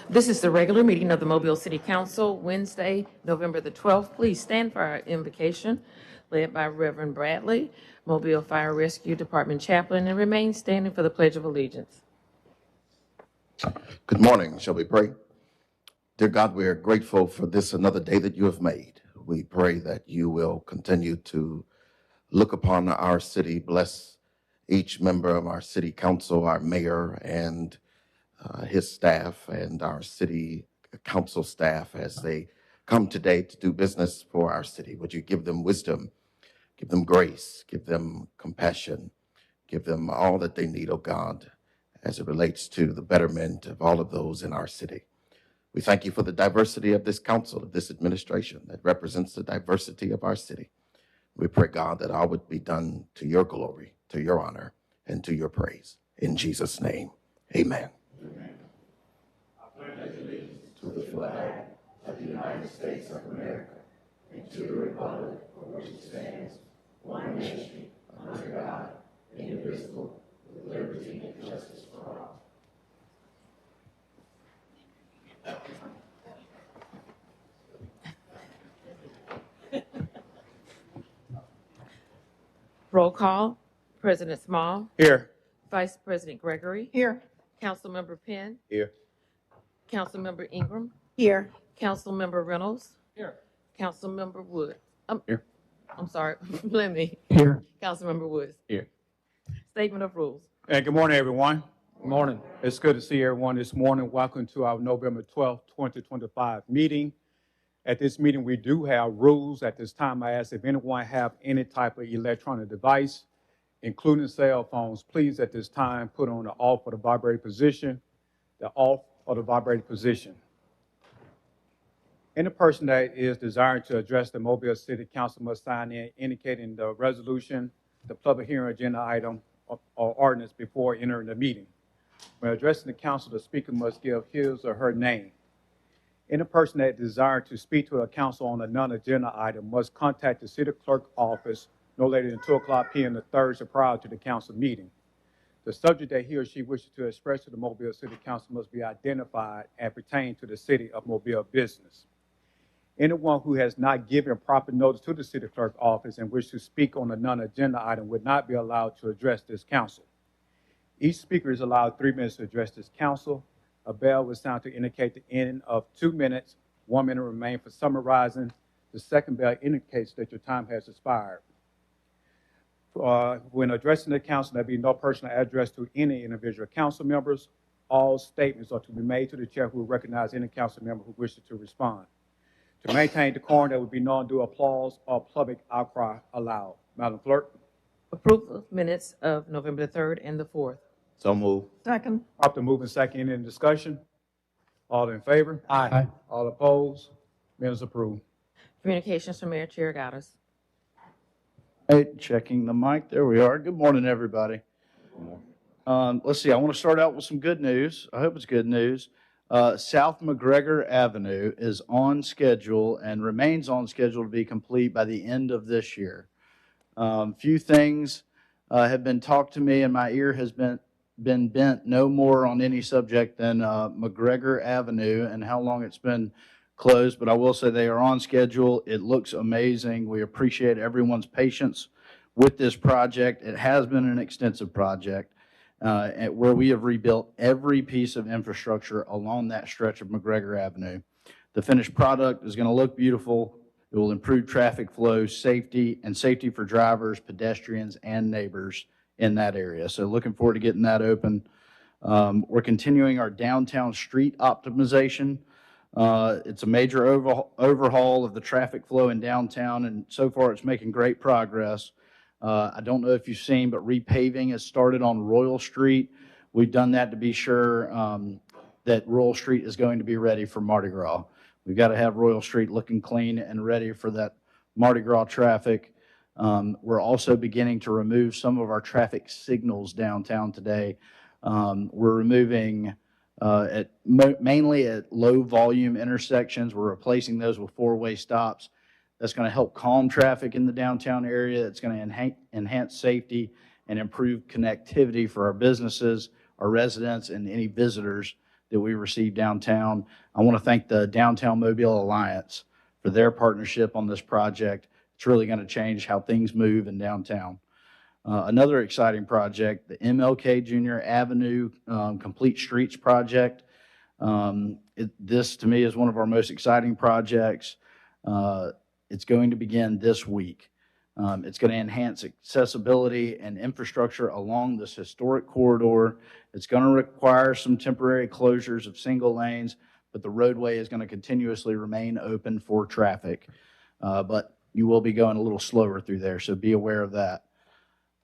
This is the regular meeting of the Mobile City Council, Wednesday, November the 12th. Please stand for our invocation, led by Reverend Bradley, Mobile Fire Rescue Department Chaplain, and remain standing for the Pledge of Allegiance. Good morning. Shall we pray? Dear God, we are grateful for this another day that you have made. We pray that you will continue to look upon our city, bless each member of our city council, our mayor, and his staff, and our city council staff as they come today to do business for our city. Would you give them wisdom, give them grace, give them compassion, give them all that they need, oh God, as it relates to the betterment of all of those in our city. We thank you for the diversity of this council, of this administration that represents the diversity of our city. We pray, God, that all would be done to your glory, to your honor, and to your praise. In Jesus' name, amen. Amen. I pledge allegiance to the flag of the United States of America and to the republic for which it stands, one nation, under God, indivisible, with liberty and justice for all. Roll call. President Small. Here. Vice President Gregory. Here. Councilmember Penn. Here. Councilmember Ingram. Here. Councilmember Reynolds. Here. Councilmember Wood. Here. I'm sorry. Let Here. Councilmember Woods. Here. Statement of rules. Hey, good morning, everyone. Good morning. It's good to see everyone this morning. Welcome to our November 12th, 2025 meeting. At this meeting, we do have rules. At this time, I ask if anyone have any type of electronic device, including cell phones, please at this time put on the off or the vibrate position, the off or the vibrate position. Any person that is desiring to address the Mobile City Council must sign in indicating the resolution, the public hearing agenda item, or ordinance before entering the meeting. When addressing the council, the speaker must give his or her name. Any person that desires to speak to a council on a non-agenda item must contact the city clerk office no later than 2:00 p.m. the Thursday prior to the council meeting. The subject that he or she wishes to express to the Mobile City Council must be identified and pertain to the city of Mobile business. Anyone who has not given proper notice to the city clerk office and wishes to speak on a non-agenda item would not be allowed to address this council. Each speaker is allowed 3 minutes to address this council. A bell will sound to indicate the end of 2 minutes. 1 minute remains for summarizing. The second bell indicates that your time has expired. When addressing the council, there will be no personal address to any individual council members. All statements are to be made to the chair, who will recognize any council member who wishes to respond. To maintain decorum, there will be no undue applause or public outcry allowed. Madam Clerk. Approval of minutes of November the 3rd and the 4th. So move. Second. After moving second, in discussion? All in favor? Aye. All opposed? Minutes approved. Communications from Mayor Chirigatis. Hey, checking the mic. There we are. Good morning, everybody. Let's see. I want to start out with some good news. I hope it's good news. South McGregor Avenue is on schedule and remains on schedule to be complete by the end of this year. Few things have been talked to me, and my ear has been bent no more on any subject than McGregor Avenue and how long it's been closed, but I will say they are on schedule. It looks amazing. We appreciate everyone's patience with this project. It has been an extensive project where we have rebuilt every piece of infrastructure along that stretch of McGregor Avenue. The finished product is going to look beautiful. It will improve traffic flow, safety for drivers, pedestrians, and neighbors in that area. So looking forward to getting that open. We're continuing our downtown street optimization. It's a major overhaul of the traffic flow in downtown, and so far it's making great progress. I don't know if you've seen, but repaving has started on Royal Street. We've done that to be sure that Royal Street is going to be ready for Mardi Gras. We've got to have Royal Street looking clean and ready for that Mardi Gras traffic. We're also beginning to remove some of our traffic signals downtown today. We're removing mainly at low volume intersections. We're replacing those with four-way stops. That's going to help calm traffic in the downtown area. It's going to enhance safety and improve connectivity for our businesses, our residents, and any visitors that we received downtown. I want to thank the Downtown Mobile Alliance for their partnership on this project. It's really going to change how things move in downtown. Another exciting project, the MLK Junior Avenue Complete Streets Project. This, to me, is one of our most exciting projects. It's going to begin this week. It's going to enhance accessibility and infrastructure along this historic corridor. It's going to require some temporary closures of single lanes, but the roadway is going to continuously remain open for traffic. But you will be going a little slower through there, so be aware of that.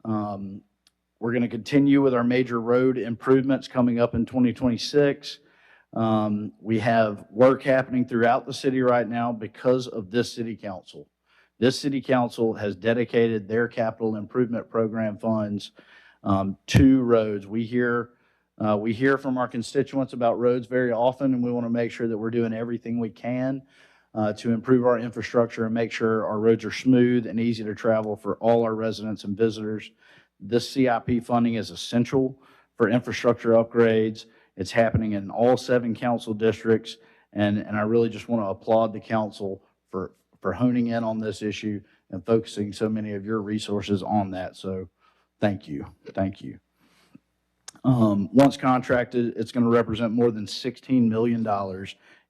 We're going to continue with our major road improvements coming up in 2026. We have work happening throughout the city right now because of this city council. This city council has dedicated their capital improvement program funds to roads. We hear from our constituents about roads very often, and we want to make sure that we're doing everything we can to improve our infrastructure and make sure our roads are smooth and easy to travel for all our residents and visitors. This CIP funding is essential for infrastructure upgrades. It's happening in all 7 council districts, and I really just want to applaud the council for honing in on this issue and focusing so many of your resources on that. So thank you. Thank you. Once contracted, it's going to represent more than $16 million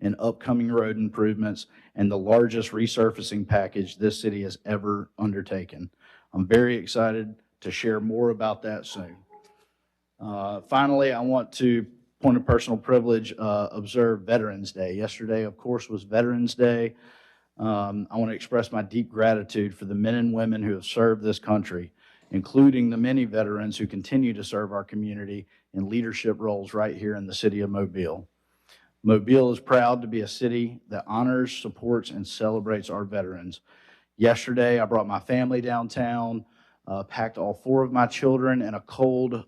in upcoming road improvements and the largest resurfacing package this city has ever undertaken. I'm very excited to share more about that soon. Finally, I want to, point of personal privilege, observe Veterans Day. Yesterday, of course, was Veterans Day. I want to express my deep gratitude for the men and women who have served this country, including the many veterans who continue to serve our community in leadership roles right here in the city of Mobile. Mobile is proud to be a city that honors, supports, and celebrates our veterans. Yesterday, I brought my family downtown, packed all 4 of my children in a cold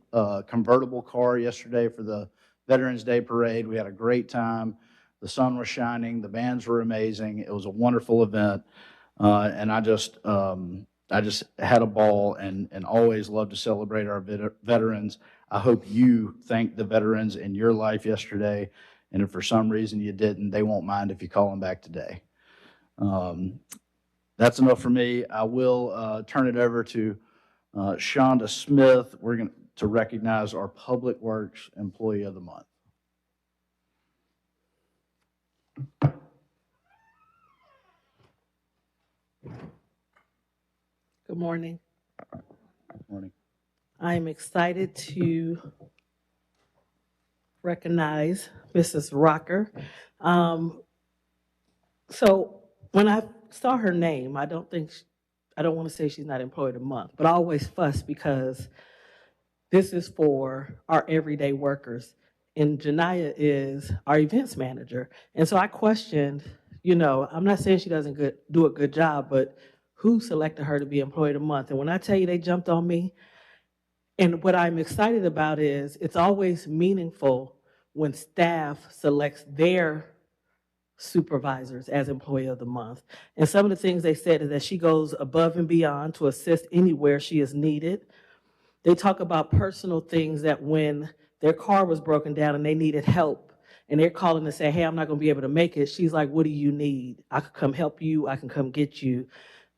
convertible car yesterday for the Veterans Day Parade. We had a great time. The sun was shining. The bands were amazing. It was a wonderful event. And I just had a ball and always love to celebrate our veterans. I hope you thanked the veterans in your life yesterday. And if for some reason you didn't, they won't mind if you call them back today. That's enough for me. I will turn it over to Shonda Smith. We're going to recognize our Public Works Employee of the Month. Good morning. Good morning. I am excited to recognize Mrs. Rocker. So when I saw her name, I don't want to say she's not employed a month, but I always fuss because this is for our everyday workers. And Janiyah is our events manager. And so I questioned, I'm not saying she doesn't do a good job, but who selected her to be employed a month? And when I tell you they jumped on me, and what I'm excited about is it's always meaningful when staff selects their supervisors as employee of the month. And some of the things they said is that she goes above and beyond to assist anywhere she is needed. They talk about personal things that when their car was broken down and they needed help and they're calling to say, hey, I'm not going to be able to make it. She's like, what do you need? I could come help you. I can come get you.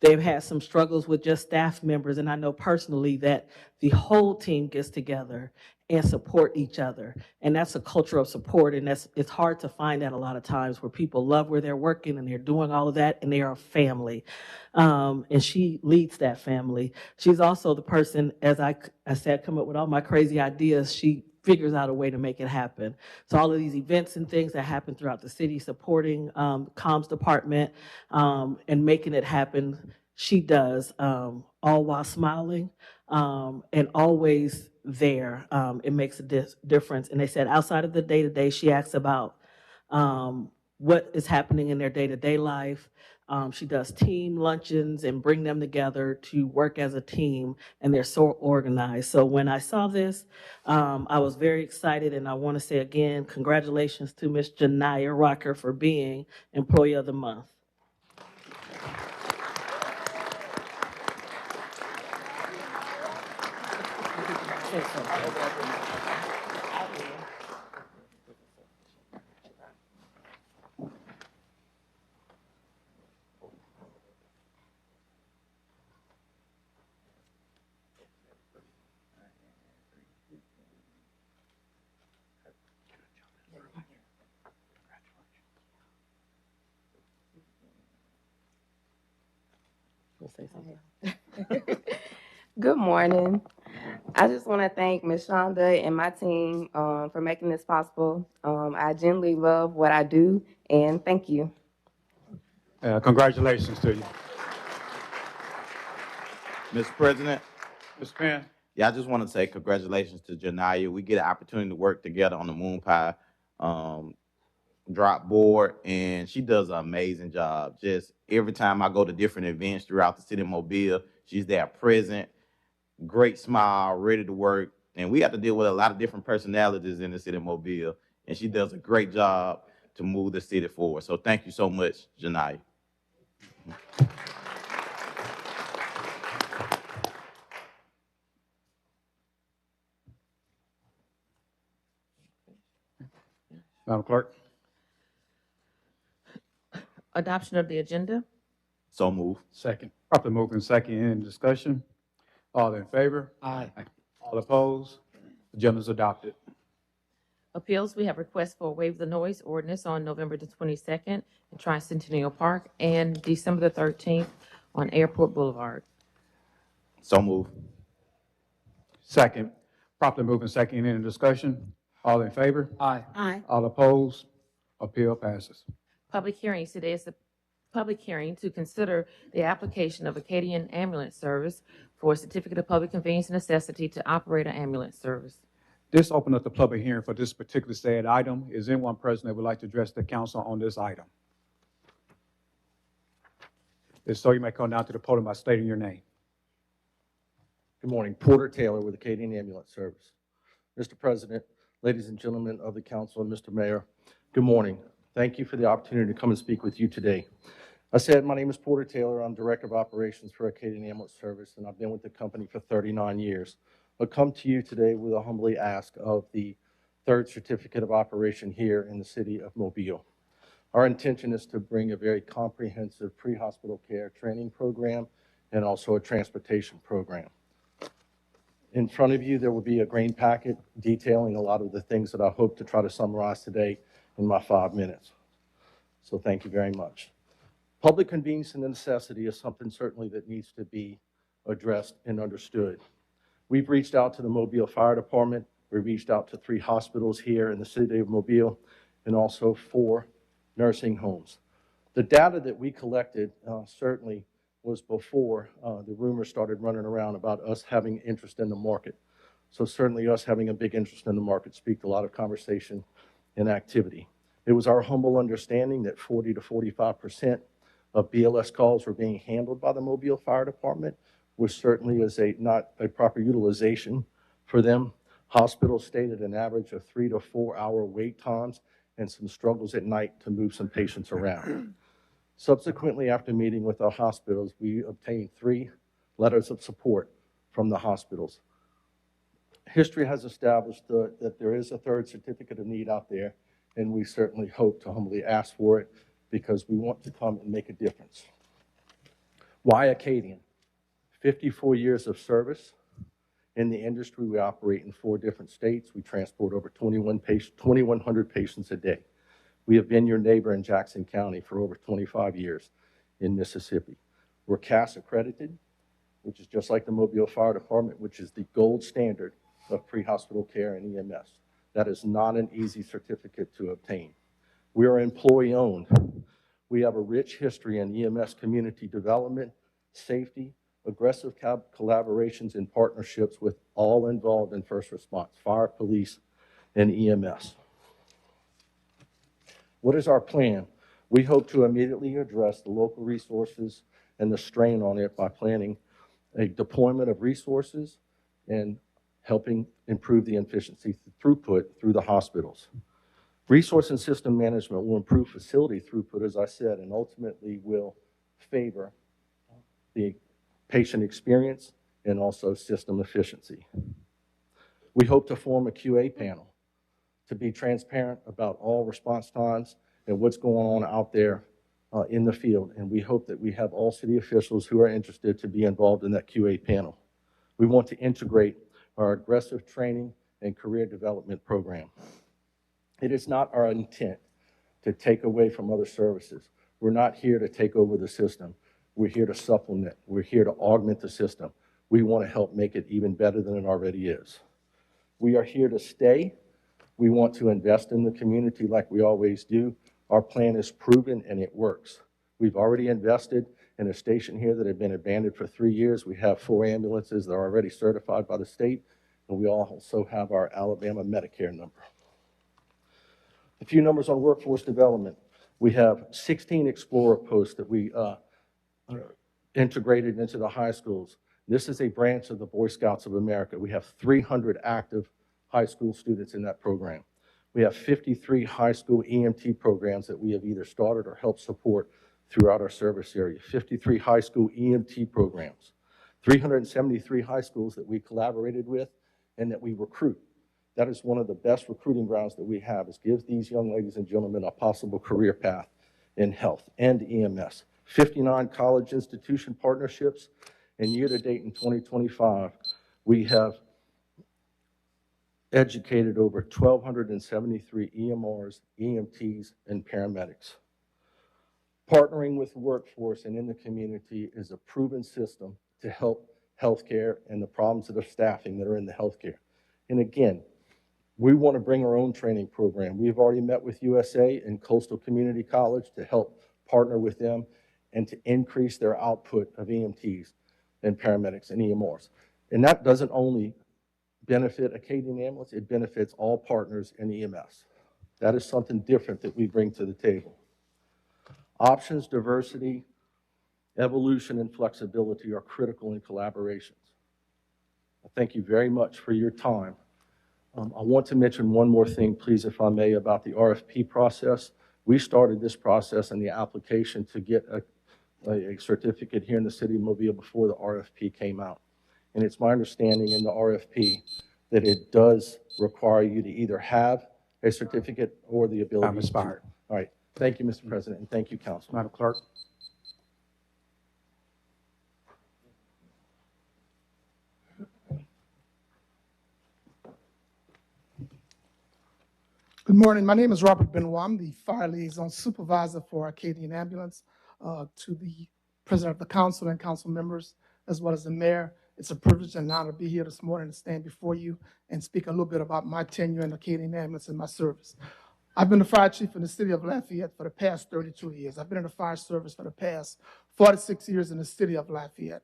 They've had some struggles with just staff members, and I know personally that the whole team gets together and support each other. And that's a culture of support, and it's hard to find that a lot of times where people love where they're working and they're doing all of that, and they are a family. And she leads that family. She's also the person, as I said, come up with all my crazy ideas, she figures out a way to make it happen. So all of these events and things that happen throughout the city, supporting comms department and making it happen, she does, all while smiling and always there. It makes a difference. And they said outside of the day-to-day, she asks about what is happening in their day-to-day life. She does team luncheons and bring them together to work as a team, and they're so organized. So when I saw this, I was very excited, and I want to say again, congratulations to Ms. Janiyah Rocker for being Employee of the Month. Say something. Good morning. I just want to thank Ms. Shonda and my team for making this possible. I genuinely love what I do, and thank you. Congratulations to you. Mr. President, Mr. Penn? yeah, I just want to say congratulations to Janaya. We get an opportunity to work together on the Moon Pie drop board, and she does an amazing job. Just every time I go to different events throughout the city of Mobile, she's there present, great smile, ready to work. And we have to deal with a lot of different personalities in the city of Mobile, and she does a great job to move the city forward. So thank you so much, Janaya. Madam Clerk? Adoption of the agenda. So move. Second. Properly moved in second. Any discussion? All in favor? Aye. All opposed? Agenda is adopted. Appeals, we have requests for waive the noise ordinance on November the 22nd in Tricentennial Park and December the 13th on Airport Boulevard. So move. Second. Properly moved in second. Any discussion? All in favor? Aye. Aye. All opposed? Appeal passes. Public hearings. Today is the public hearing to consider the application of Acadian Ambulance Service for a certificate of public convenience and necessity to operate an ambulance service. This opened up the public hearing for this particular said item. Is anyone present that would like to address the council on this item? If so, you may come down to the podium by stating your name. Good morning. Porter Taylor with Acadian Ambulance Service. Mr. President, ladies and gentlemen of the council, and Mr. Mayor, good morning. Thank you for the opportunity to come and speak with you today. I said, my name is Porter Taylor. I'm Director of Operations for Acadian Ambulance Service, and I've been with the company for 39 years. I'll come to you today with a humbly ask of the third certificate of operation here in the city of Mobile. Our intention is to bring a very comprehensive pre-hospital care training program and also a transportation program. In front of you, there will be a grain packet detailing a lot of the things that I hope to try to summarize today in my 5 minutes. So thank you very much. Public convenience and necessity is something certainly that needs to be addressed and understood. We've reached out to the Mobile Fire Department. We reached out to 3 hospitals here in the city of Mobile and also 4 nursing homes. The data that we collected certainly was before the rumors started running around about us having interest in the market. So certainly us having a big interest in the market speaks a lot of conversation and activity. It was our humble understanding that 40 to 45% of BLS calls were being handled by the Mobile Fire Department, which certainly is not a proper utilization for them. Hospitals stated an average of 3 to 4 hour wait times and some struggles at night to move some patients around. Subsequently, after meeting with our hospitals, we obtained 3 letters of support from the hospitals. History has established that there is a third certificate of need out there, and we certainly hope to humbly ask for it because we want to come and make a difference. Why Acadian? 54 years of service. In the industry, we operate in 4 different states. We transport over 2,100 patients a day. We have been your neighbor in Jackson County for over 25 years in Mississippi. We're CAS accredited, which is just like the Mobile Fire Department, which is the gold standard of pre-hospital care and EMS. That is not an easy certificate to obtain. We are employee-owned. We have a rich history in EMS community development, safety, aggressive collaborations and partnerships with all involved in first response, fire, police, and EMS. What is our plan? We hope to immediately address the local resources and the strain on it by planning a deployment of resources and helping improve the efficiency throughput through the hospitals. Resource and system management will improve facility throughput, as I said, and ultimately will favor the patient experience and also system efficiency. We hope to form a QA panel to be transparent about all response times and what's going on out there in the field. And we hope that we have all city officials who are interested to be involved in that QA panel. We want to integrate our aggressive training and career development program. It is not our intent to take away from other services. We're not here to take over the system. We're here to supplement. We're here to augment the system. We want to help make it even better than it already is. We are here to stay. We want to invest in the community like we always do. Our plan is proven and it works. We've already invested in a station here that had been abandoned for 3 years. We have 4 ambulances that are already certified by the state, and we also have our Alabama Medicare number. A few numbers on workforce development. We have 16 Explorer posts that we integrated into the high schools. This is a branch of the Boy Scouts of America. We have 300 active high school students in that program. We have 53 high school EMT programs that we have either started or helped support throughout our service area. 53 high school EMT programs. 373 high schools that we collaborated with and that we recruit. That is one of the best recruiting grounds that we have, is gives these young ladies and gentlemen a possible career path in health and EMS. 59 college institution partnerships, and year to date in 2025, we have educated over 1,273 EMRs, EMTs, and paramedics. Partnering with the workforce and in the community is a proven system to help healthcare and the problems that are staffing that are in the healthcare. And again, we want to bring our own training program. We've already met with USA and Coastal Community College to help partner with them and to increase their output of EMTs and paramedics and EMRs. And that doesn't only benefit Acadian Ambulance, it benefits all partners in EMS. That is something different that we bring to the table. Options, diversity, evolution, and flexibility are critical in collaborations. I thank you very much for your time. I want to mention one more thing, please, if I may, about the RFP process. We started this process and the application to get a certificate here in the city of Mobile before the RFP came out. And it's my understanding in the RFP that it does require you to either have a certificate or the ability Time expired. All right. Thank you, Mr. President, and thank you, Council. Madam Clerk. Good morning. My name is Robert Benoit. I'm the Fire Liaison Supervisor for Acadian Ambulance. To the President of the Council and Council members, as well as the Mayor, it's a privilege and an honor to be here this morning to stand before you and speak a little bit about my tenure in Acadian Ambulance and my service. I've been the fire chief in the city of Lafayette for the past 32 years. I've been in the fire service for the past 46 years in the city of Lafayette.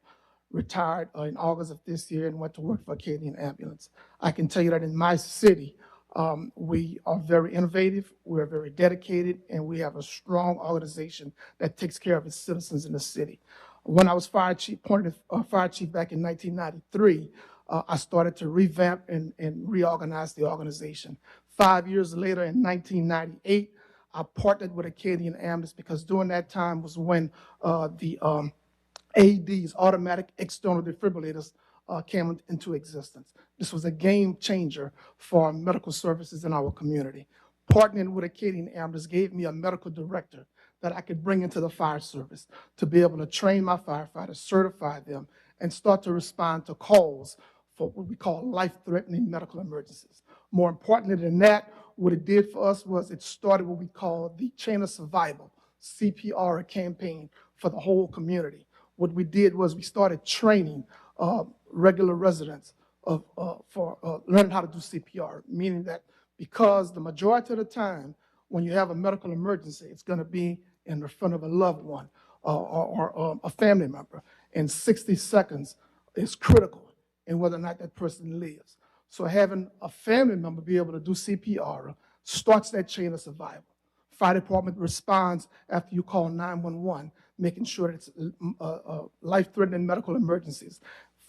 Retired in August of this year and went to work for Acadian Ambulance. I can tell you that in my city, we are very innovative, we're very dedicated, and we have a strong organization that takes care of its citizens in the city. When I was fire chief, appointed fire chief back in 1993, I started to revamp and reorganize the organization. 5 years later, in 1998, I partnered with Acadian Ambulance because during that time was when the AEDs, automatic external defibrillators, came into existence. This was a game changer for medical services in our community. Partnering with Acadian Ambulance gave me a medical director that I could bring into the fire service to be able to train my firefighters, certify them, and start to respond to calls for what we call life-threatening medical emergencies. More importantly than that, what it did for us was it started what we call the Chain of Survival, CPR campaign for the whole community. What we did was we started training regular residents for learning how to do CPR, meaning that because the majority of the time when you have a medical emergency, it's going to be in the front of a loved one or a family member, and 60 seconds is critical in whether or not that person lives. So having a family member be able to do CPR starts that chain of survival. Fire department responds after you call 911, making sure that it's life-threatening medical emergencies,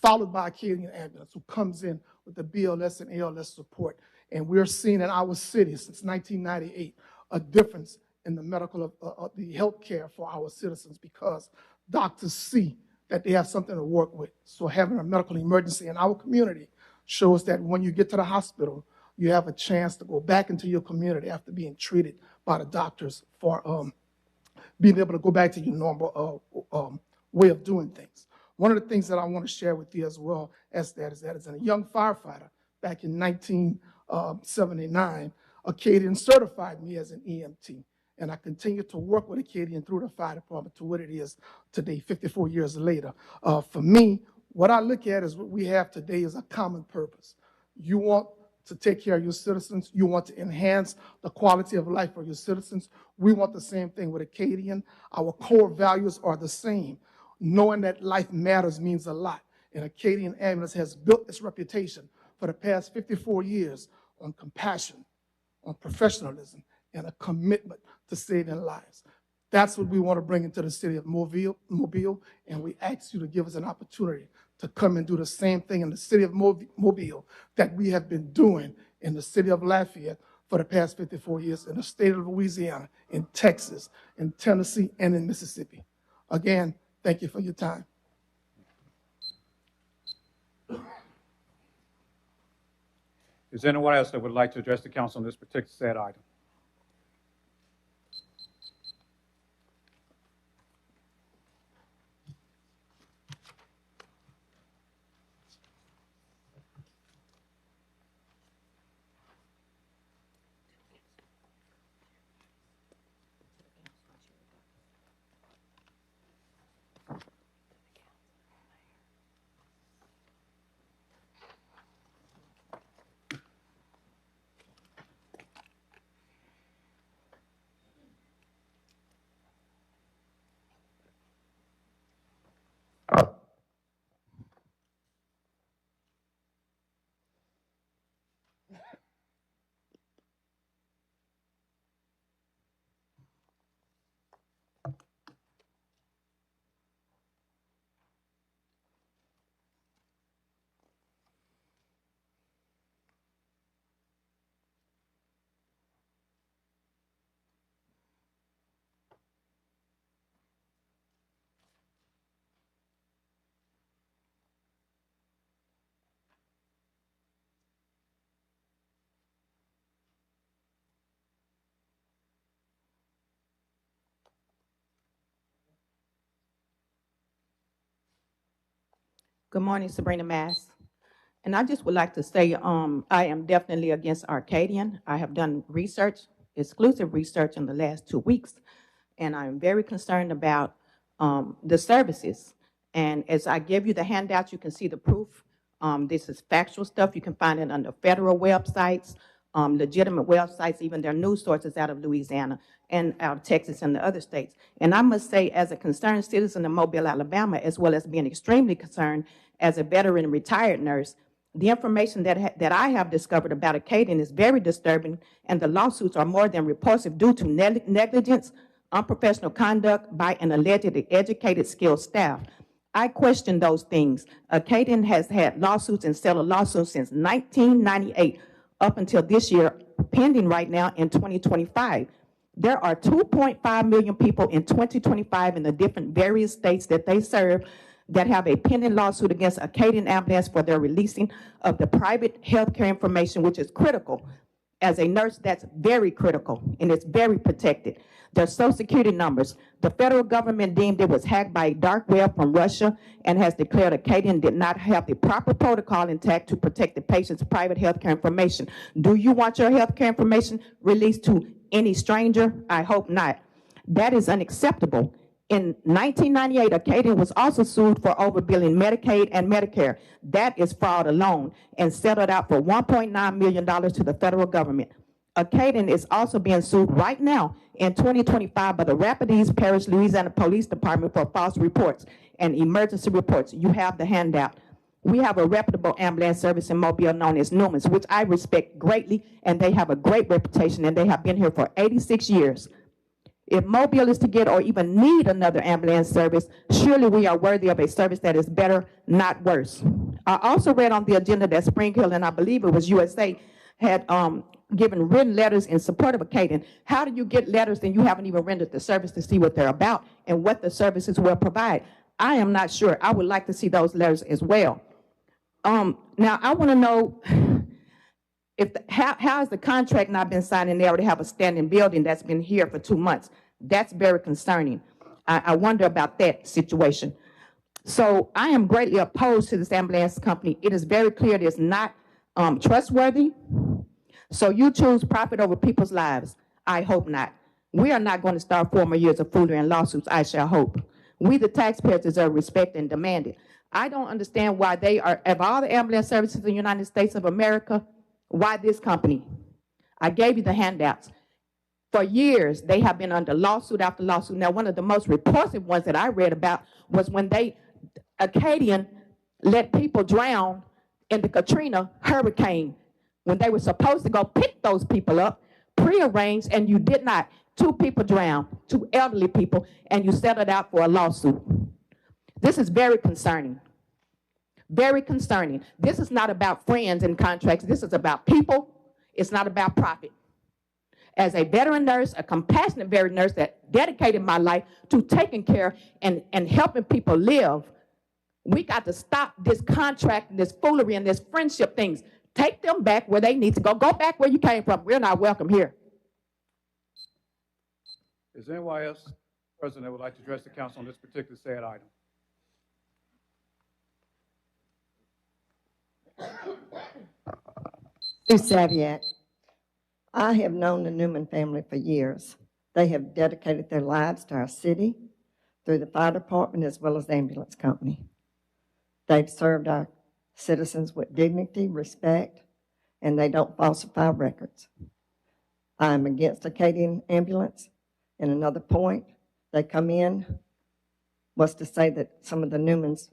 followed by Acadian Ambulance, who comes in with the BLS and ALS support. And we're seeing in our city since 1998 a difference in the medical, the health care for our citizens because doctors see that they have something to work with. So having a medical emergency in our community shows that when you get to the hospital, you have a chance to go back into your community after being treated by the doctors for being able to go back to your normal way of doing things. One of the things that I want to share with you as well as that is that as a young firefighter back in 1979, Acadian certified me as an EMT. and I continue to work with Acadian through the fire department to what it is today, 54 years later. For me, what I look at is what we have today is a common purpose. You want to take care of your citizens. You want to enhance the quality of life for your citizens. We want the same thing with Acadian. Our core values are the same. Knowing that life matters means a lot. And Acadian Ambulance has built its reputation for the past 54 years on compassion, on professionalism, and a commitment to saving lives. That's what we want to bring into the city of Mobile, and we ask you to give us an opportunity to come and do the same thing in the city of Mobile that we have been doing in the city of Lafayette for the past 54 years, in the state of Louisiana, in Texas, in Tennessee, and in Mississippi. Again, thank you for your time. Is there anyone else that would like to address the council on this particular said item? Good morning, Sabrina Mass. And I just would like to say I am definitely against Arcadian. I have done research, exclusive research in the last 2 weeks, and I'm very concerned about the services. And as I give you the handout, you can see the proof. This is factual stuff. You can find it on the federal websites, legitimate websites, even their news sources out of Louisiana and out of Texas and the other states. And I must say, as a concerned citizen of Mobile, Alabama, as well as being extremely concerned as a veteran retired nurse, the information that I have discovered about Acadian is very disturbing, and the lawsuits are more than repulsive due to negligence, unprofessional conduct by an allegedly educated, skilled staff. I question those things. Acadian has had lawsuits and settled lawsuits since 1998 up until this year, pending right now in 2025. There are 2.5 million people in 2025 in the different various states that they serve that have a pending lawsuit against Acadian Ambulance for their releasing of the private healthcare information, which is critical. As a nurse, that's very critical, and it's very protected. Their social security numbers. The federal government deemed it was hacked by a dark web from Russia and has declared Acadian did not have the proper protocol intact to protect the patient's private healthcare information. Do you want your healthcare information released to any stranger? I hope not. That is unacceptable. In 1998, Acadian was also sued for overbilling Medicaid and Medicare. That is fraud alone, and settled out for $1.9 million to the federal government. Acadian is also being sued right now in 2025 by the Rapides Parish, Louisiana Police Department for false reports and emergency reports. You have the handout. We have a reputable ambulance service in Mobile known as Newman's, which I respect greatly, and they have a great reputation, and they have been here for 86 years. If Mobile is to get or even need another ambulance service, surely we are worthy of a service that is better, not worse. I also read on the agenda that Spring Hill, and I believe it was USA, had given written letters in support of Acadian. How do you get letters and you haven't even rendered the service to see what they're about and what the services will provide? I am not sure. I would like to see those letters as well. Now, I want to know how has the contract not been signed and they already have a standing building that's been here for 2 months? That's very concerning. I wonder about that situation. So I am greatly opposed to this ambulance company. It is very clear it is not trustworthy. So you choose profit over people's lives. I hope not. We are not going to start 4 more years of foolery and lawsuits, I shall hope. We, the taxpayers, deserve respect and demand it. I don't understand why they are, of all the ambulance services in the United States of America, why this company? I gave you the handouts. For years, they have been under lawsuit after lawsuit. Now, one of the most repulsive ones that I read about was when Acadian let people drown in the Katrina hurricane, when they were supposed to go pick those people up, prearranged, and you did not. 2 people drowned, 2 elderly people, and you settled out for a lawsuit. This is very concerning. Very concerning. This is not about friends and contracts. This is about people. It's not about profit. As a veteran nurse, a compassionate veteran nurse that dedicated my life to taking care and helping people live, we got to stop this contract and this foolery and this friendship things. Take them back where they need to go. Go back where you came from. We're not welcome here. Is there anyone else, President, that would like to address the council on this particular said item? Sue Saviak. I have known the Newman family for years. They have dedicated their lives to our city through the fire department as well as the ambulance company. They've served our citizens with dignity, respect, and they don't falsify records. I'm against Acadian Ambulance. And another point, they come in was to say that some of the Newman's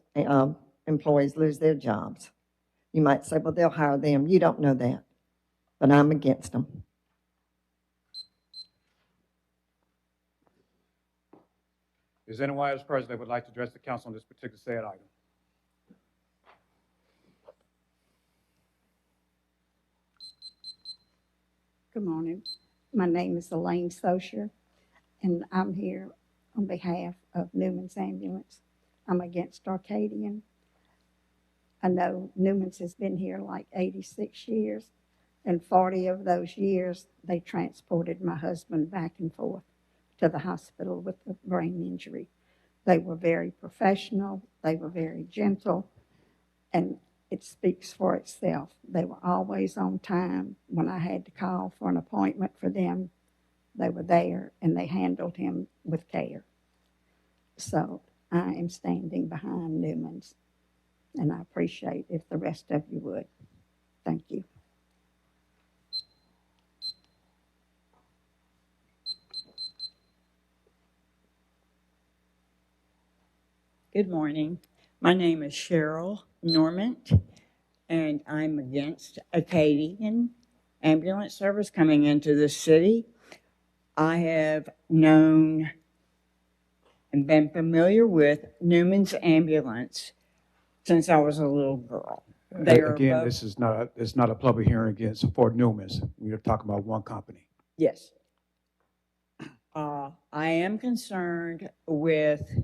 employees lose their jobs. You might say, well, they'll hire them. You don't know that, but I'm against them. Is there anyone else, President, that would like to address the council on this particular said item? Good morning. My name is Elaine Socher, and I'm here on behalf of Newman's Ambulance. I'm against Arcadian. I know Newman's has been here like 86 years, and 40 of those years, they transported my husband back and forth to the hospital with a brain injury. They were very professional, they were very gentle, and it speaks for itself. They were always on time. When I had to call for an appointment for them, they were there and they handled him with care. So I am standing behind Newman's, and I appreciate if the rest of you would. Thank you. Good morning. My name is Cheryl Normant, and I'm against Acadian Ambulance Service coming into the city. I have known and been familiar with Newman's Ambulance since I was a little girl. Again, this is not a public hearing against for Newman's. We are talking about one company. Yes. I am concerned with,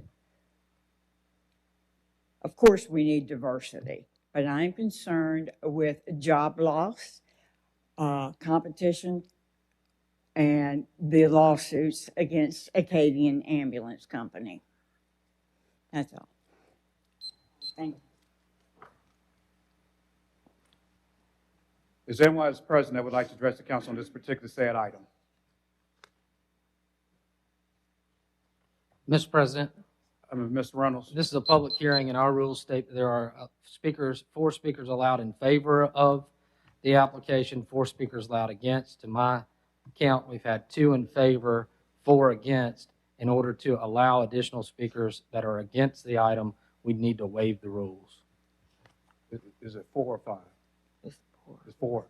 of course, we need diversity, but I'm concerned with job loss, competition, and the lawsuits against Acadian Ambulance Company. That's all. Thank you. Is there anyone as president that would like to address the council on this particular said item? Mr. President, Mr. Reynolds. this is a public hearing, and our rules state that there are four speakers allowed in favor of the application, 4 speakers allowed against. To my count, we've had 2 in favor, 4 against. In order to allow additional speakers that are against the item, we need to waive the rules. Is it 4 or 5? It's 4.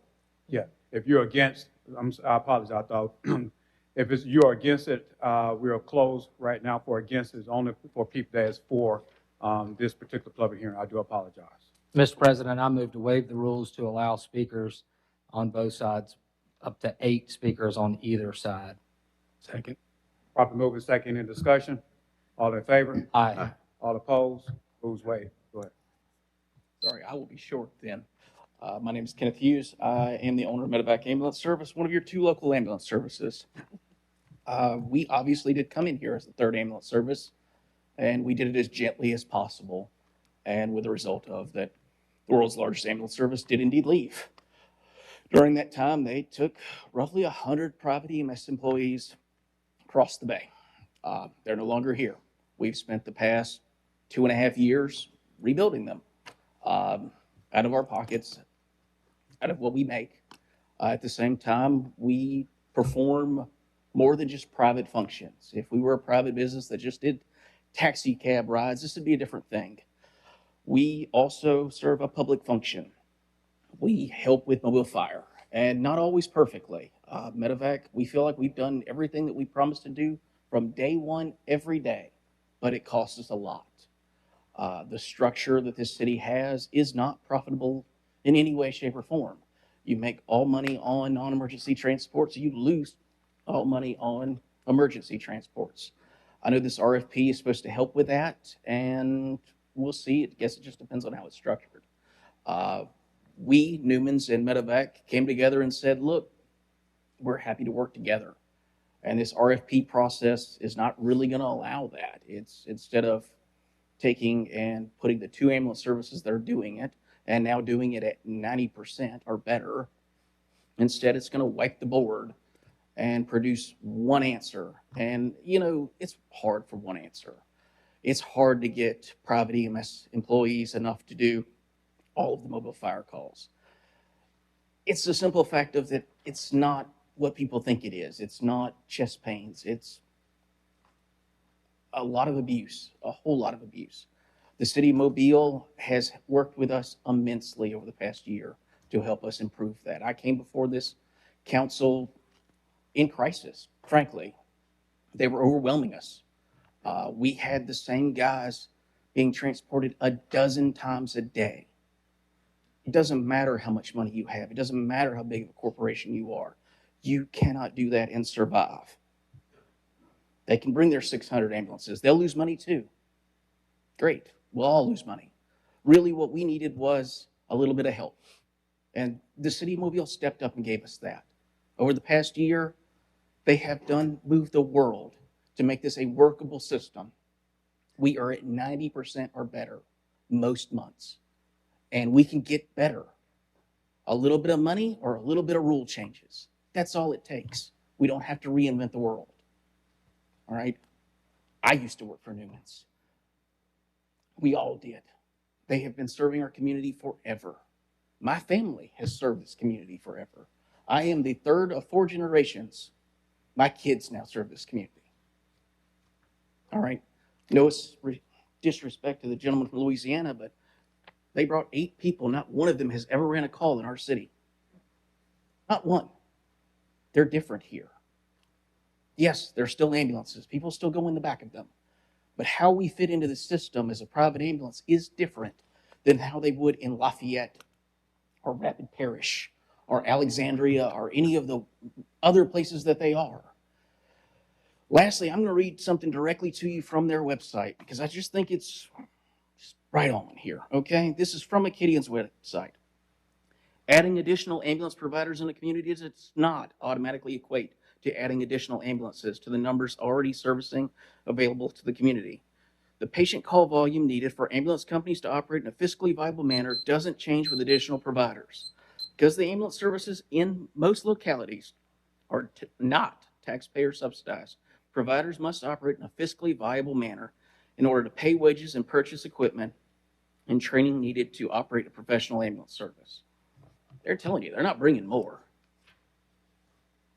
Yeah. If you're against, I apologize. I thought if you're against it, we are closed right now for against. It's only for people that is for this particular public hearing. I do apologize. Mr. President, I move to waive the rules to allow speakers on both sides, up to 8 speakers on either side. Second. Properly moved and second in discussion. All in favor? Aye. All opposed? Rules waived. Go ahead. Sorry, I will be short then. My name is Kenneth Hughes. I am the owner of Medevac Ambulance Service, one of your 2 local ambulance services. We obviously did come in here as the 3rd ambulance service, and we did it as gently as possible, and with the result of that, the world's largest ambulance service did indeed leave. During that time, they took roughly 100 private EMS employees, across the bay. They're no longer here. We've spent the past 2.5 years rebuilding them out of our pockets, out of what we make. At the same time, we perform more than just private functions. If we were a private business that just did taxi cab rides, this would be a different thing. We also serve a public function. We help with mobile fire, and not always perfectly. Medevac, we feel like we've done everything that we promised to do from day one every day, but it costs us a lot. The structure that this city has is not profitable in any way, shape, or form. You make all money on non-emergency transports, you lose all money on emergency transports. I know this RFP is supposed to help with that, and we'll see. I guess it just depends on how it's structured. We, Newmans and Medevac, came together and said, look, we're happy to work together. And this RFP process is not really going to allow that. It's instead of taking and putting the 2 ambulance services that are doing it and now doing it at 90% or better, instead it's going to wipe the board and produce one answer. And, you know, it's hard for one answer. It's hard to get private EMS employees enough to do all of the mobile fire calls. It's the simple fact of that it's not what people think it is. It's not chest pains. It's a lot of abuse, a whole lot of abuse. The city of Mobile has worked with us immensely over the past year to help us improve that. I came before this council in crisis, frankly. They were overwhelming us. We had the same guys being transported a dozen times a day. It doesn't matter how much money you have. It doesn't matter how big of a corporation you are. You cannot do that and survive. They can bring their 600 ambulances. They'll lose money too. Great. We'll all lose money. Really, what we needed was a little bit of help. And the city of Mobile stepped up and gave us that. Over the past year, they have moved the world to make this a workable system. We are at 90% or better most months. And we can get better. A little bit of money or a little bit of rule changes. That's all it takes. We don't have to reinvent the world. All right? I used to work for Newmans. We all did. They have been serving our community forever. My family has served this community forever. I am the third of 4 generations. My kids now serve this community. All right? No disrespect to the gentleman from Louisiana, but they brought 8 people. Not one of them has ever ran a call in our city. Not one. They're different here. Yes, there's still ambulances. People still go in the back of them. But how we fit into the system as a private ambulance is different than how they would in Lafayette or Rapid Parish or Alexandria or any of the other places that they are. Lastly, I'm going to read something directly to you from their website because I just think it's just right on here, okay? This is from Acadian's website. Adding additional ambulance providers in the community does not automatically equate to adding additional ambulances to the numbers already servicing available to the community. The patient call volume needed for ambulance companies to operate in a fiscally viable manner doesn't change with additional providers. Because the ambulance services in most localities are not taxpayer subsidized, providers must operate in a fiscally viable manner in order to pay wages and purchase equipment and training needed to operate a professional ambulance service. They're telling you, they're not bringing more.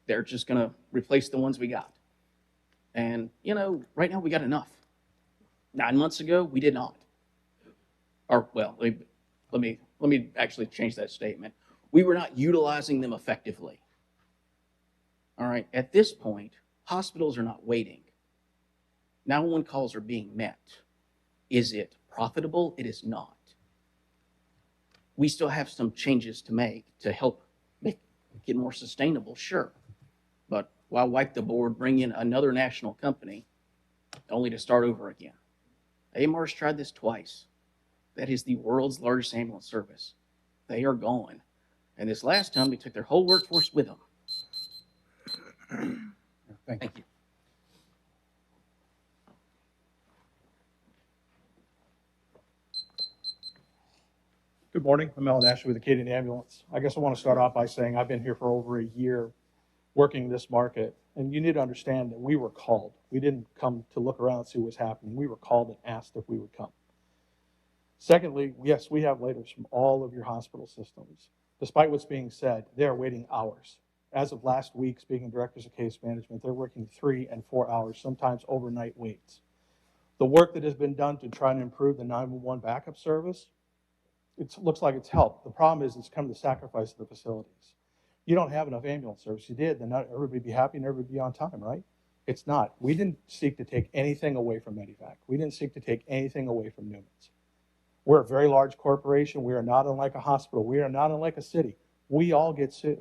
They're just going to replace the ones we got. And, you know, right now we got enough. 9 months ago, we did not. Or, well, let me actually change that statement. We were not utilizing them effectively. All right, at this point, hospitals are not waiting. 911 calls are being met. Is it profitable? It is not. We still have some changes to make to help make it more sustainable, sure. But why wipe the board, bring in another national company, only to start over again? AMR's tried this twice. That is the world's largest ambulance service. They are gone. And this last time, they took their whole workforce with them. Thank you. Good morning. I'm Alan Ashley with Acadian Ambulance. I guess I want to start off by saying I've been here for over a year working this market, And you need to understand that we were called. We didn't come to look around and see what's happening. We were called and asked if we would come. Secondly, yes, we have letters from all of your hospital systems. Despite what's being said, they are waiting hours. As of last week, speaking to directors of case management, they're working 3 and 4 hours, sometimes overnight waits. The work that has been done to try and improve the 911 backup service, it looks like it's helped. The problem is it's come to the sacrifice of the facilities. You don't have enough ambulance service. You did, then not everybody would be happy and everybody would be on time, right? It's not. We didn't seek to take anything away from Medivac. We didn't seek to take anything away from Newman's. We're a very large corporation. We are not unlike a hospital. We are not unlike a city. We all get sued.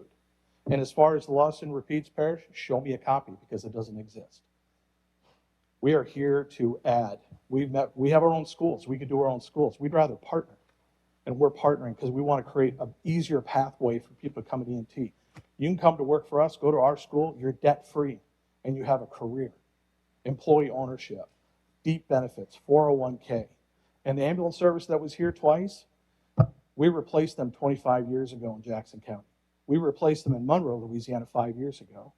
And as far as the lost and repeats parish, show me a copy because it doesn't exist. We are here to add. We have our own schools. We could do our own schools. We'd rather partner. And we're partnering because we want to create an easier pathway for people to come to EMT. You can come to work for us, go to our school, you're debt-free, and you have a career, employee ownership, deep benefits, 401k. And the ambulance service that was here twice, we replaced them 25 years ago in Jackson County. We replaced them in Monroe, Louisiana 5 years ago.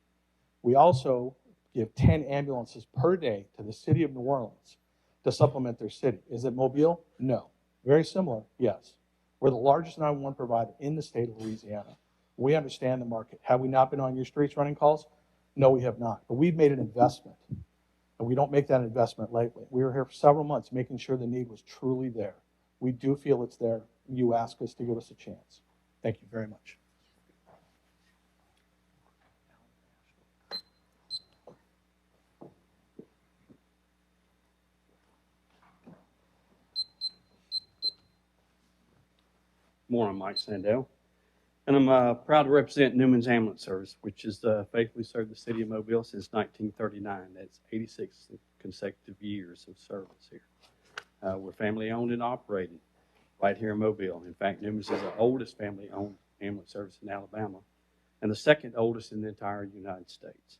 We also give 10 ambulances per day to the city of New Orleans to supplement their city. Is it Mobile? No. Very similar, yes. We're the largest 911 provider in the state of Louisiana. We understand the market. Have we not been on your streets running calls? No, we have not. But we've made an investment, and we don't make that investment lightly. We were here for several months making sure the need was truly there. We do feel it's there. You ask us to give us a chance. Thank you very much. Morning, Mike Sandell. And I'm proud to represent Newman's Ambulance Service, which has faithfully served the city of Mobile since 1939. That's 86 consecutive years of service here. We're family owned and operated right here in Mobile. In fact, Newman's is the oldest family owned ambulance service in Alabama and the second oldest in the entire United States.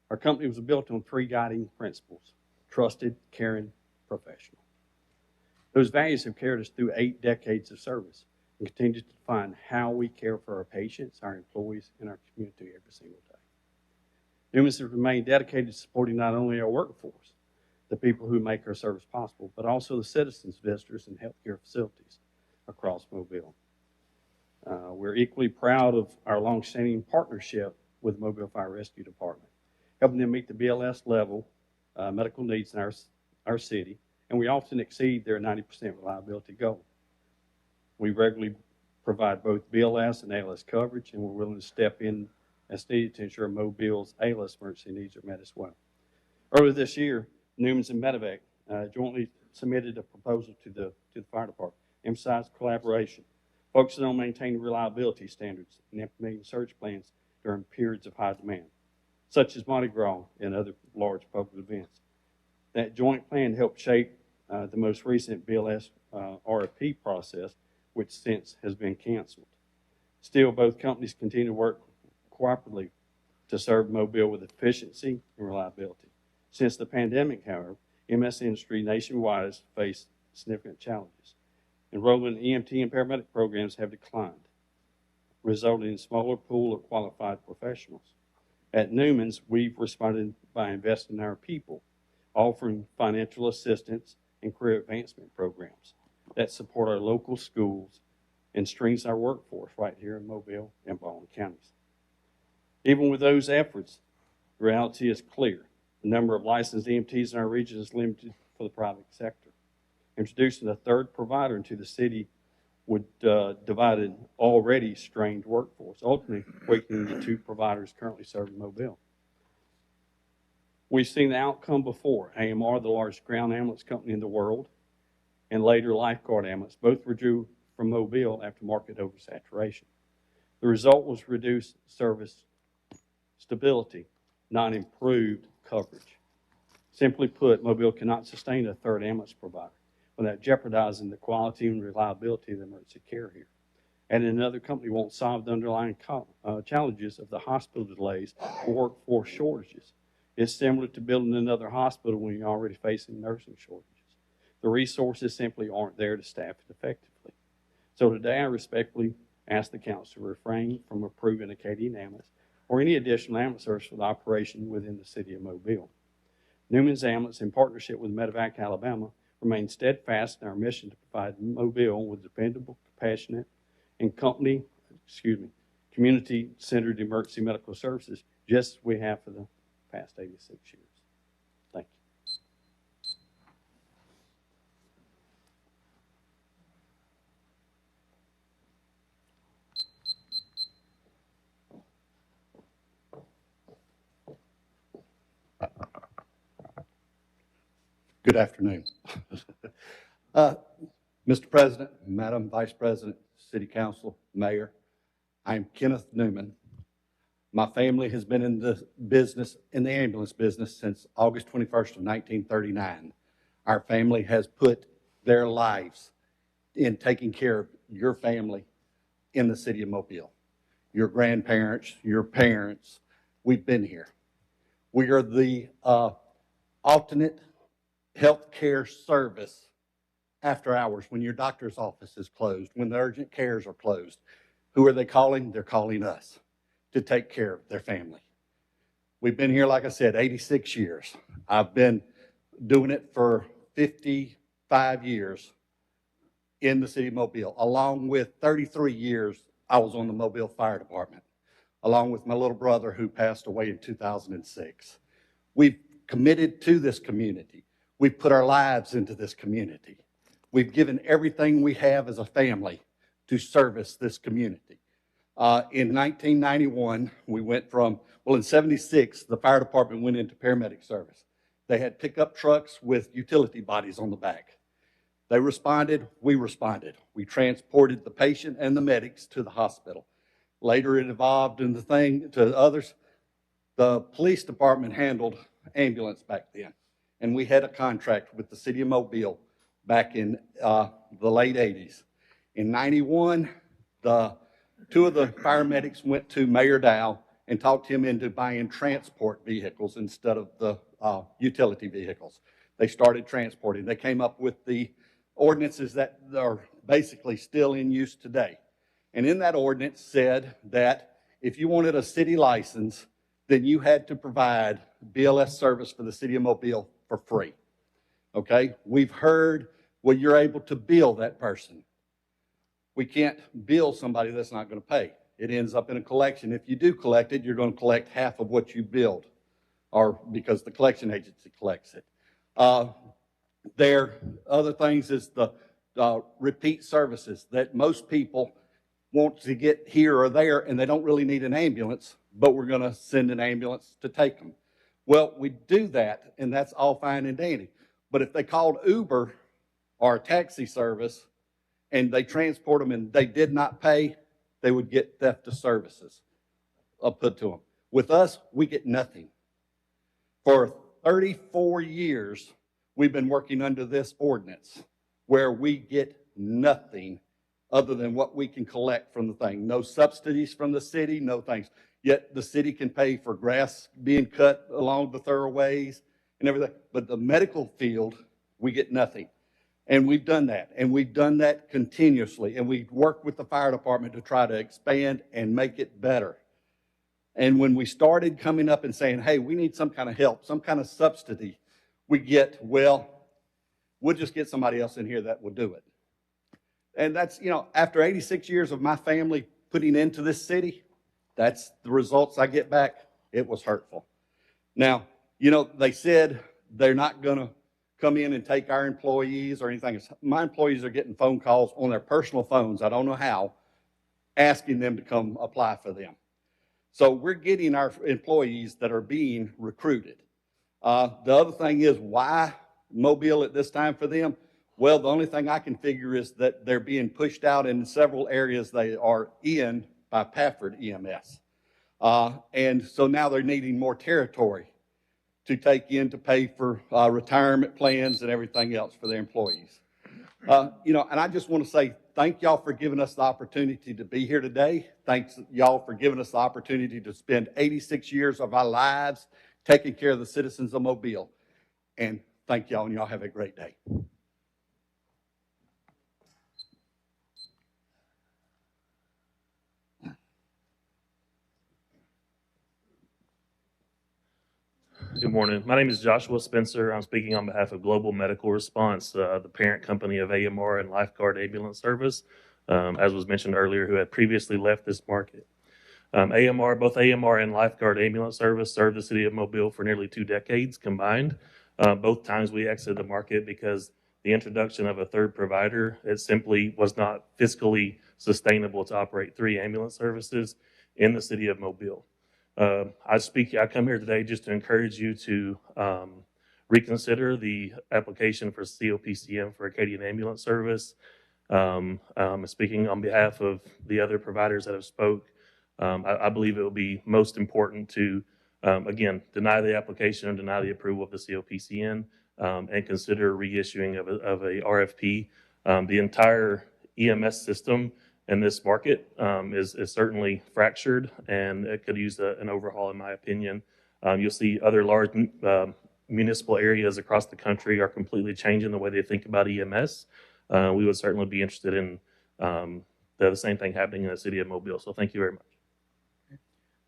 Our company was built on 3 guiding principles: trusted, caring, professional. Those values have carried us through 8 decades of service and continue to define how we care for our patients, our employees, and our community every single day. Newman's has remained dedicated to supporting not only our workforce, the people who make our service possible, but also the citizens, visitors, and healthcare facilities across Mobile. We're equally proud of our longstanding partnership with the Mobile Fire Rescue Department, helping them meet the BLS level medical needs in our city, and we often exceed their 90% reliability goal. We regularly provide both BLS and ALS coverage, and we're willing to step in as needed to ensure Mobile's ALS emergency needs are met as well. Earlier this year, Newman's and Medivac jointly submitted a proposal to the fire department, emphasized collaboration, focusing on maintaining reliability standards and implementing surge plans during periods of high demand, such as Mardi Gras and other large public events. That joint plan helped shape the most recent BLS RFP process, which since has been canceled. Still, both companies continue to work cooperatively to serve Mobile with efficiency and reliability. Since the pandemic, however, EMS industry nationwide has faced significant challenges. Enrollment in EMT and paramedic programs have declined, resulting in a smaller pool of qualified professionals. At Newman's, we've responded by investing in our people, offering financial assistance and career advancement programs that support our local schools and strengthens our workforce right here in Mobile and Baldwin counties. Even with those efforts, the reality is clear. The number of licensed EMTs in our region is limited for the private sector. Introducing a third provider into the city would divide an already strained workforce, ultimately weakening the 2 providers currently serving Mobile. We've seen the outcome before. AMR, the largest ground ambulance company in the world, and later Lifeguard Ambulance, both withdrew from Mobile after market oversaturation. The result was reduced service stability, not improved coverage. Simply put, Mobile cannot sustain a third ambulance provider without jeopardizing the quality and reliability of the emergency care here. And another company won't solve the underlying challenges of the hospital delays or workforce shortages. It's similar to building another hospital when you're already facing nursing shortages. The resources simply aren't there to staff it effectively. So today I respectfully ask the council to refrain from approving Acadian Ambulance or any additional ambulance service for the operation within the city of Mobile. Newman's Ambulance, in partnership with Medevac Alabama, remains steadfast in our mission to provide Mobile with dependable, compassionate, and community-centered emergency medical services, just as we have for the past 86 years. Thank you. Good afternoon. Mr. President, Madam Vice President, City Council, Mayor, I'm Kenneth Newman. My family has been in the business, in the ambulance business, since August 21st of 1939. Our family has put their lives in taking care of your family in the city of Mobile. Your grandparents, your parents, we've been here. We are the alternate health care service after hours when your doctor's office is closed, when the urgent cares are closed. Who are they calling? They're calling us to take care of their family. We've been here, like I said, 86 years. I've been doing it for 55 years in the city of Mobile. Along with 33 years, I was on the Mobile Fire Department, along with my little brother who passed away in 2006. We've committed to this community. We've put our lives into this community. We've given everything we have as a family to service this community. In 1991, we went from, well, in 76, the fire department went into paramedic service. They had pickup trucks with utility bodies on the back. They responded, we responded. We transported the patient and the medics to the hospital. Later, it evolved into to others. The police department handled ambulance back then, and we had a contract with the city of Mobile back in the late 80s. In 91, two of the paramedics went to Mayor Dow and talked him into buying transport vehicles instead of the utility vehicles. They started transporting. They came up with the ordinances that are basically still in use today. And in that ordinance said that if you wanted a city license, then you had to provide BLS service for the city of Mobile for free. Okay? We've heard, well, you're able to bill that person. We can't bill somebody that's not going to pay. It ends up in a collection. If you do collect it, you're going to collect half of what you billed, or because the collection agency collects it. There other things is the repeat services that most people want to get here or there, and they don't really need an ambulance, but we're going to send an ambulance to take them. Well, we do that, and that's all fine and dandy. But if they called Uber or a taxi service and they transport them and they did not pay, they would get theft of services put to them. With us, we get nothing. For 34 years, we've been working under this ordinance where we get nothing other than what we can collect from the thing. No subsidies from the city, no things. Yet the city can pay for grass being cut along the thoroughways and everything. But the medical field, we get nothing. And we've done that. And we've done that continuously. And we work with the fire department to try to expand and make it better. And when we started coming up and saying, hey, we need some kind of help, some kind of subsidy, we get, well, we'll just get somebody else in here that will do it. And that's, after 86 years of my family putting into this city, that's the results I get back. It was hurtful. Now, they said they're not going to come in and take our employees or anything. My employees are getting phone calls on their personal phones, I don't know how, asking them to come apply for them. So we're getting our employees that are being recruited. The other thing is, why Mobile at this time for them? Well, the only thing I can figure is that they're being pushed out in several areas they are in by Pafford EMS. And so now they're needing more territory to take in to pay for retirement plans and everything else for their employees. And I just want to say thank y'all for giving us the opportunity to be here today. Thanks y'all for giving us the opportunity to spend 86 years of our lives taking care of the citizens of Mobile. And thank y'all, and y'all have a great day. Good morning. My name is Joshua Spencer. I'm speaking on behalf of Global Medical Response, the parent company of AMR and Lifeguard Ambulance Service, as was mentioned earlier, who had previously left this market. Both AMR and Lifeguard Ambulance Service served the city of Mobile for nearly 2 decades combined. Both times we exited the market because the introduction of a third provider, it simply was not fiscally sustainable to operate 3 ambulance services in the city of Mobile. I come here today just to encourage you to reconsider the application for COPCM for Acadian Ambulance Service. Speaking on behalf of the other providers that have spoke, I believe it will be most important to, again, deny the application and deny the approval of the COPCN and consider reissuing of a RFP. The entire EMS system in this market is certainly fractured, and it could use an overhaul, in my opinion. You'll see other large municipal areas across the country are completely changing the way they think about EMS. We would certainly be interested in the same thing happening in the city of Mobile. So thank you very much.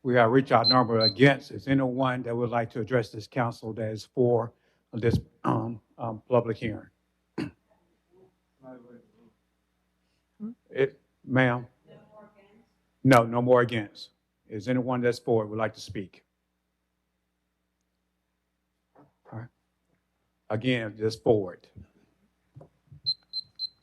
We reach our number against. Is anyone that would like to address this council that is for this public hearing? Ma'am? No, no more against. Is anyone that's for it would like to speak? All right. Again, just forward.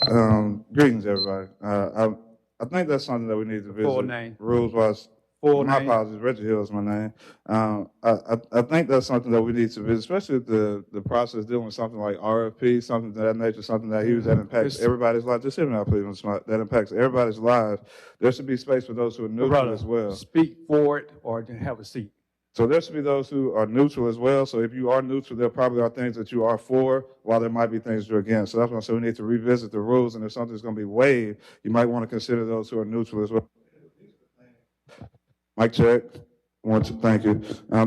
Greetings, everybody. I think that's something that we need to visit. Full name. Rules-wise. Full my name. apologies, Reggie Hill is my name. I think that's something that we need to visit, especially the process dealing with something like RFP, something of that nature, something that huge that impacts everybody's life. Just hear me out, please, that impacts everybody's lives. There should be space for those who are neutral as well. Speak forward or have a seat. So there should be those who are neutral as well. So if you are neutral, there probably are things that you are for, while there might be things you're against. So that's why I say we need to revisit the rules, and if something's going to be waived, you might want to consider those who are neutral as well. Mic check. Thank you.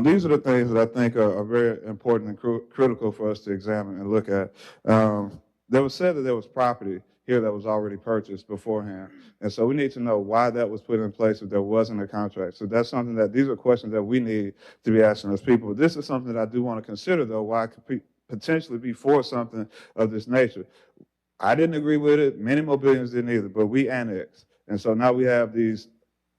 These are the things that I think are very important and critical for us to examine and look at. There was said that there was property here that was already purchased beforehand. And so we need to know why that was put in place if there wasn't a contract. So that's something these are questions that we need to be asking as people. But this is something that I do want to consider, though, why I could potentially be for something of this nature. I didn't agree with it. Many Mobilians didn't either, but we annexed. And so now we have these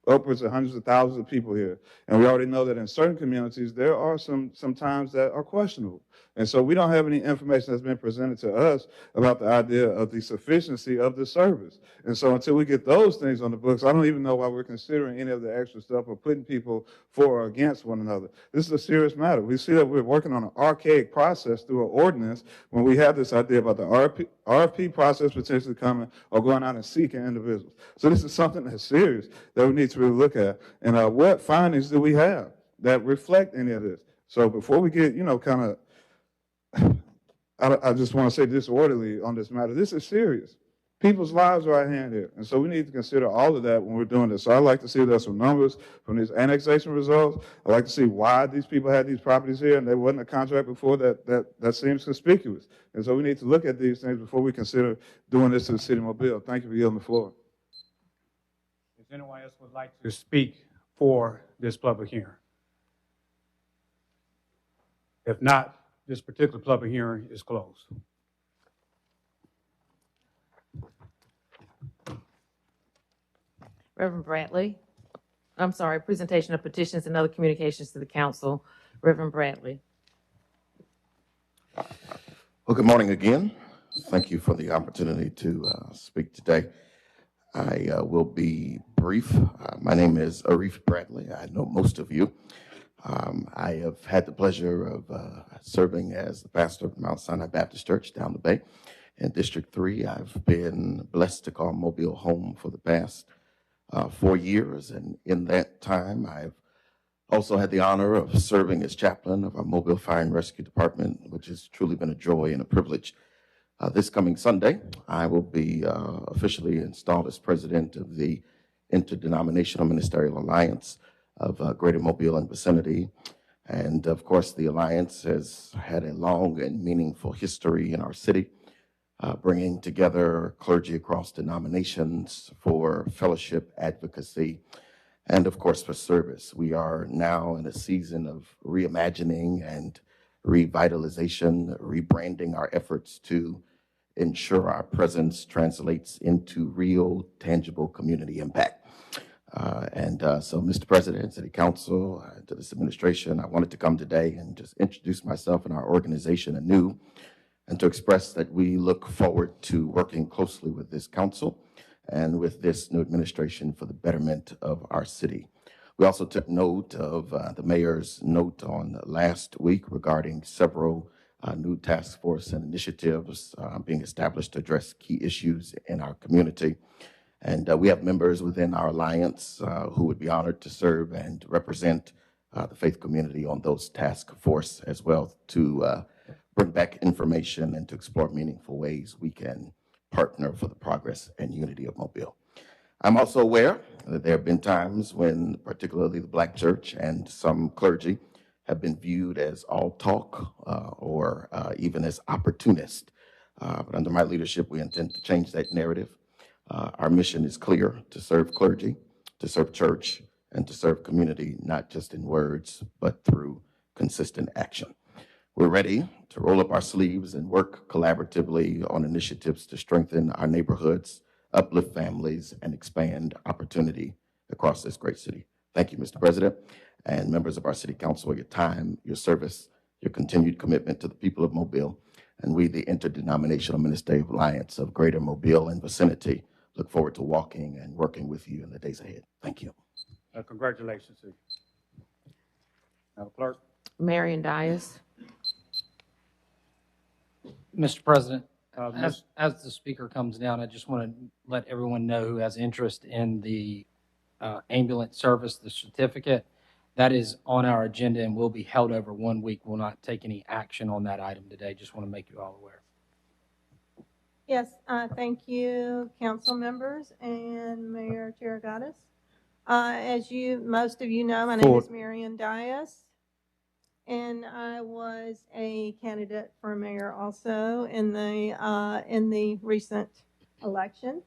upwards of hundreds of thousands of people here. And we already know that in certain communities, there are some times that are questionable. And so we don't have any information that's been presented to us about the idea of the sufficiency of the service. And so until we get those things on the books, I don't even know why we're considering any of the extra stuff or putting people for or against one another. This is a serious matter. We see that we're working on an archaic process through an ordinance when we have this idea about the RFP process potentially coming or going out and seeking individuals. So this is something that's serious that we need to really look at. And what findings do we have that reflect any of this? So before we get, I just want to say disorderly on this matter. This is serious. People's lives are at hand here. And so we need to consider all of that when we're doing this. So I'd like to see there's some numbers from these annexation results. I'd like to see why these people had these properties here and there wasn't a contract before that seems conspicuous. And so we need to look at these things before we consider doing this to the city of Mobile. Thank you for yielding the floor. If anyone else would like to speak for this public hearing? If not, this particular public hearing is closed. Reverend Bradley. I'm sorry, presentation of petitions and other communications to the council. Reverend Bradley. Well, good morning again. Thank you for the opportunity to speak today. I will be brief. My name is Arif Bradley. I know most of you. I have had the pleasure of serving as the pastor of Mount Sinai Baptist Church down the bay in District 3. I've been blessed to call Mobile home for the past 4 years, and in that time, I've also had the honor of serving as chaplain of our Mobile Fire and Rescue Department, which has truly been a joy and a privilege. This coming Sunday, I will be officially installed as president of the Interdenominational Ministerial Alliance of Greater Mobile and vicinity. And of course, the Alliance has had a long and meaningful history in our city, bringing together clergy across denominations for fellowship, advocacy, and of course for service. We are now in a season of reimagining and revitalization, rebranding our efforts to ensure our presence translates into real, tangible community impact. So, Mr. President, City Council, to this administration, I wanted to come today and just introduce myself and our organization anew, and to express that we look forward to working closely with this council and with this new administration for the betterment of our city. We also took note of the mayor's note on last week regarding several new task force and initiatives being established to address key issues in our community. And we have members within our alliance who would be honored to serve and represent the faith community on those task force as well, to bring back information and to explore meaningful ways we can partner for the progress and unity of Mobile. I'm also aware that there have been times when particularly the Black church and some clergy have been viewed as all talk or even as opportunist. But under my leadership, we intend to change that narrative. Our mission is clear: to serve clergy, to serve church, and to serve community, not just in words, but through consistent action. We're ready to roll up our sleeves and work collaboratively on initiatives to strengthen our neighborhoods, uplift families, and expand opportunity across this great city. Thank you, Mr. President, and members of our City Council, for your time, your service, your continued commitment to the people of Mobile. And we, the Interdenominational Ministerial Alliance of Greater Mobile and vicinity, look forward to walking and working with you in the days ahead. Thank you. Congratulations to you. Madam Clerk. Marion Dias. Mr. President, as the speaker comes down, I just want to let everyone know who has interest in the ambulance service, the certificate, that is on our agenda and will be held over 1 week. We'll not take any action on that item today. Just want to make you all aware. Yes, thank you, council members and Mayor Chirigatis. As most of you know, my name is Marion Dias, and I was a candidate for mayor also in the recent election.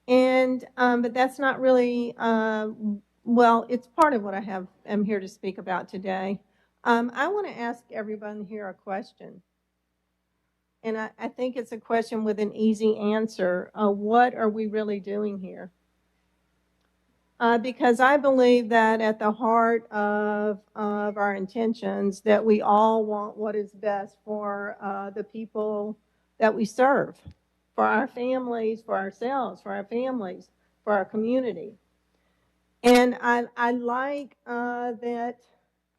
And but that's not really well, it's part of what I'm here to speak about today. I want to ask everyone here a question. And I think it's a question with an easy answer. What are we really doing here? Because I believe that at the heart of our intentions, that we all want what is best for the people that we serve, for our families, for ourselves, for our families, for our community. And I like that.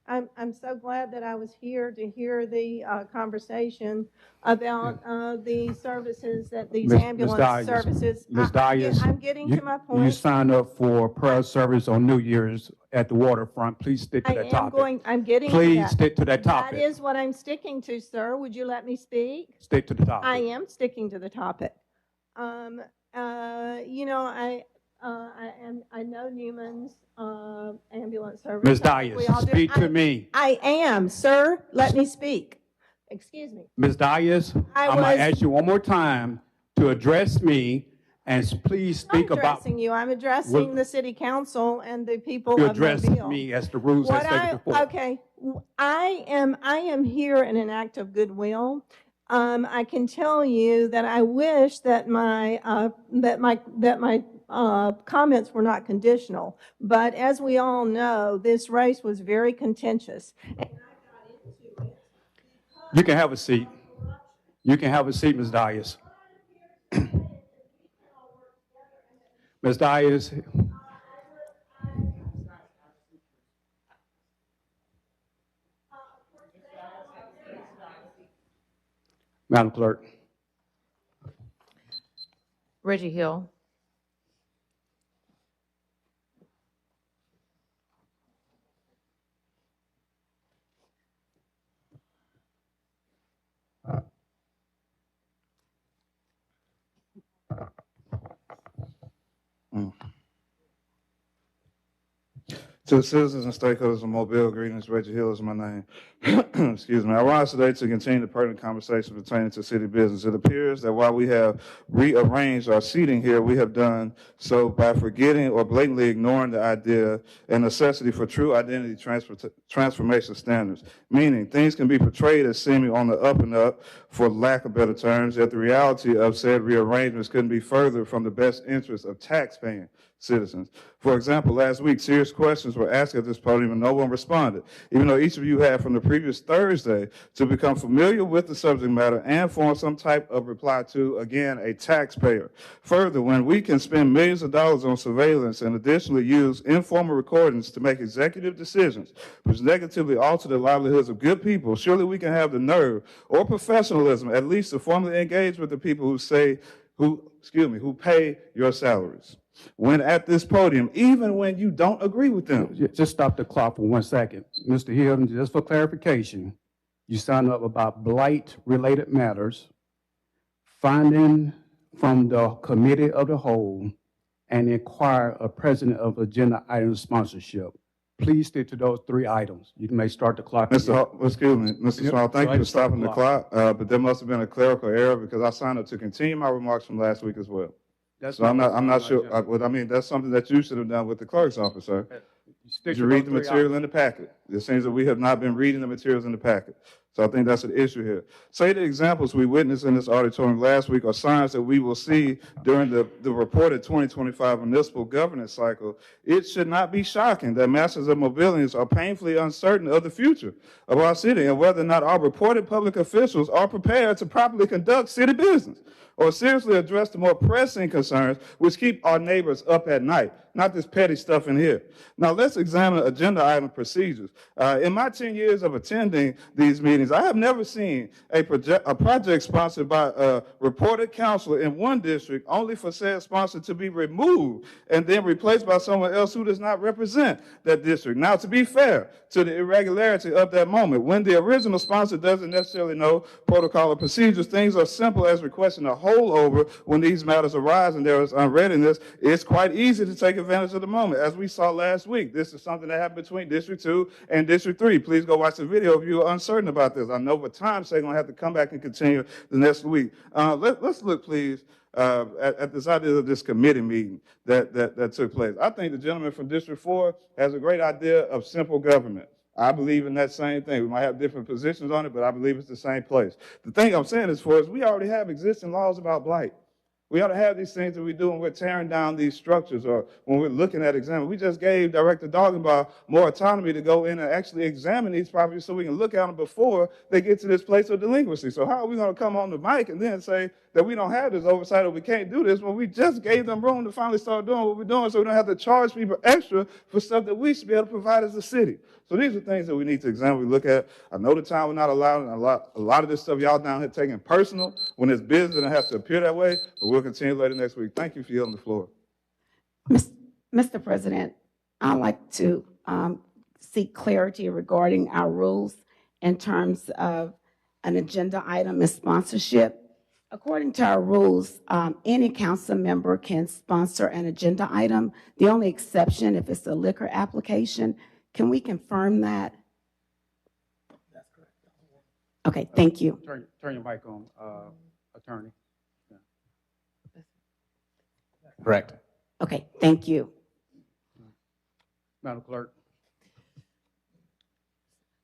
I'm so glad that I was here to hear the conversation about the services that these ambulance services. Ms. Dias, I'm getting to my point. You signed up for prayer service on New Year's at the waterfront. Please stick to that topic. I'm getting Please to that. stick to that topic. That is what I'm sticking to, sir. Would you let me speak? Stick to the topic. I am sticking to the topic. You know, I know Newman's ambulance service. Ms. Dias, speak to me. I am, sir. Let me speak. Excuse me. Ms. Dias, I'm going to ask you one more time to address me, and please speak about. I'm addressing you. I'm addressing the city council and the people You of address Mobile. me as the rules have stated before. Okay, I am here in an act of goodwill. I can tell you that I wish that my comments were not conditional, but as we all know, this race was very contentious. You can have a seat. You can have a seat, Ms. Dias. Ms. Dias. Madam Clerk. Reggie Hill. To the citizens and stakeholders of Mobile, greetings. Reggie Hill is my name. Excuse me. I rise today to continue the pertinent conversation pertaining to city business. It appears that while we have rearranged our seating here, we have done so by forgetting or blatantly ignoring the idea and necessity for true identity transformation standards, meaning things can be portrayed as seeming on the up and up, for lack of better terms, yet the reality of said rearrangements couldn't be further from the best interest of taxpaying citizens. For example, last week, serious questions were asked at this podium and no one responded, even though each of you had from the previous Thursday to become familiar with the subject matter and form some type of reply to, again, a taxpayer. Further, when we can spend millions of dollars on surveillance and additionally use informal recordings to make executive decisions which negatively alter the livelihoods of good people, surely we can have the nerve or professionalism at least to formally engage with the people who pay your salaries. When at this podium, even when you don't agree with them. Just stop the clock for 1 second. Mr. Hill, just for clarification, you signed up about blight-related matters, finding from the committee of the whole, and inquire a president of agenda item sponsorship. Please stick to those 3 items. You may start the clock. Excuse me, Mr. Small, thank you for stopping the clock, but there must have been a clerical error because I signed up to continue my remarks from last week as well. So I'm not sure, that's something that you should have done with the clerk's office, sir. Did you read the material in the packet? It seems that we have not been reading the materials in the packet. So I think that's an issue here. Say the examples we witnessed in this auditorium last week are signs that we will see during the reported 2025 municipal governance cycle. It should not be shocking that masses of Mobilians are painfully uncertain of the future of our city and whether or not our reported public officials are prepared to properly conduct city business or seriously address the more pressing concerns which keep our neighbors up at night, not this petty stuff in here. Now let's examine agenda item procedures. In my 10 years of attending these meetings, I have never seen a project sponsored by a reported councilor in one district only for said sponsor to be removed and then replaced by someone else who does not represent that district. Now, to be fair to the irregularity of that moment, when the original sponsor doesn't necessarily know protocol or procedures, things are simple as requesting a holdover when these matters arise and there is unreadiness. It's quite easy to take advantage of the moment. As we saw last week, this is something that happened between District 2 and District 3. Please go watch the video if you are uncertain about this. I know for time's sake, I'm going to have to come back and continue the next week. Let's look, please, at this idea of this committee meeting that took place. I think the gentleman from District 4 has a great idea of simple government. I believe in that same thing. We might have different positions on it, but I believe it's the same place. The thing I'm saying is, we already have existing laws about blight. We ought to have these things that we do when we're tearing down these structures or when we're looking at examining. We just gave Director Doggenbaugh more autonomy to go in and actually examine these properties so we can look at them before they get to this place of delinquency. So how are we going to come on the mic and then say that we don't have this oversight or we can't do this when we just gave them room to finally start doing what we're doing so we don't have to charge people extra for stuff that we should be able to provide as a city? So these are things that we need to examine, we look at. I know the time we're not allowed, and a lot of this stuff y'all down here taking personal when it's business and it has to appear that way, but we'll continue later next week. Thank you for yielding the floor. Mr. President, I'd like to seek clarity regarding our rules in terms of an agenda item and sponsorship. According to our rules, any council member can sponsor an agenda item. The only exception if it's a liquor application. Can we confirm that? That's correct. Okay, thank you. Turn your mic on, attorney. Correct. Okay, thank you. Madam Clerk.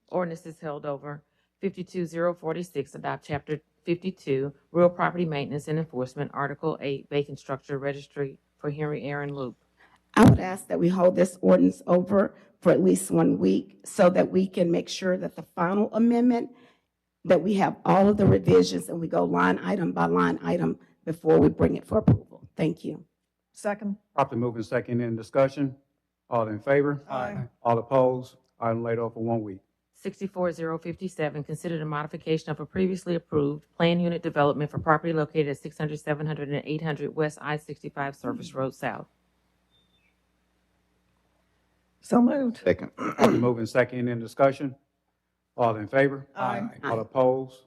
Ordinance is held over. 52046, adopt Chapter 52, Real Property Maintenance and Enforcement, Article 8, Vacant Structure Registry for Henry Aaron Loop. I would ask that we hold this ordinance over for at least 1 week so that we can make sure that the final amendment, that we have all of the revisions and we go line item by line item before we bring it for approval. Thank you. Second. Properly moving second in discussion. All in favor? Aye. All opposed? Item laid over for 1 week. 64057, consider the modification of a previously approved plan unit development for property located at 600, 700, and 800 West I-65 Service Road South. So moved. Second. Properly moving second in discussion. All in favor? Aye. All opposed?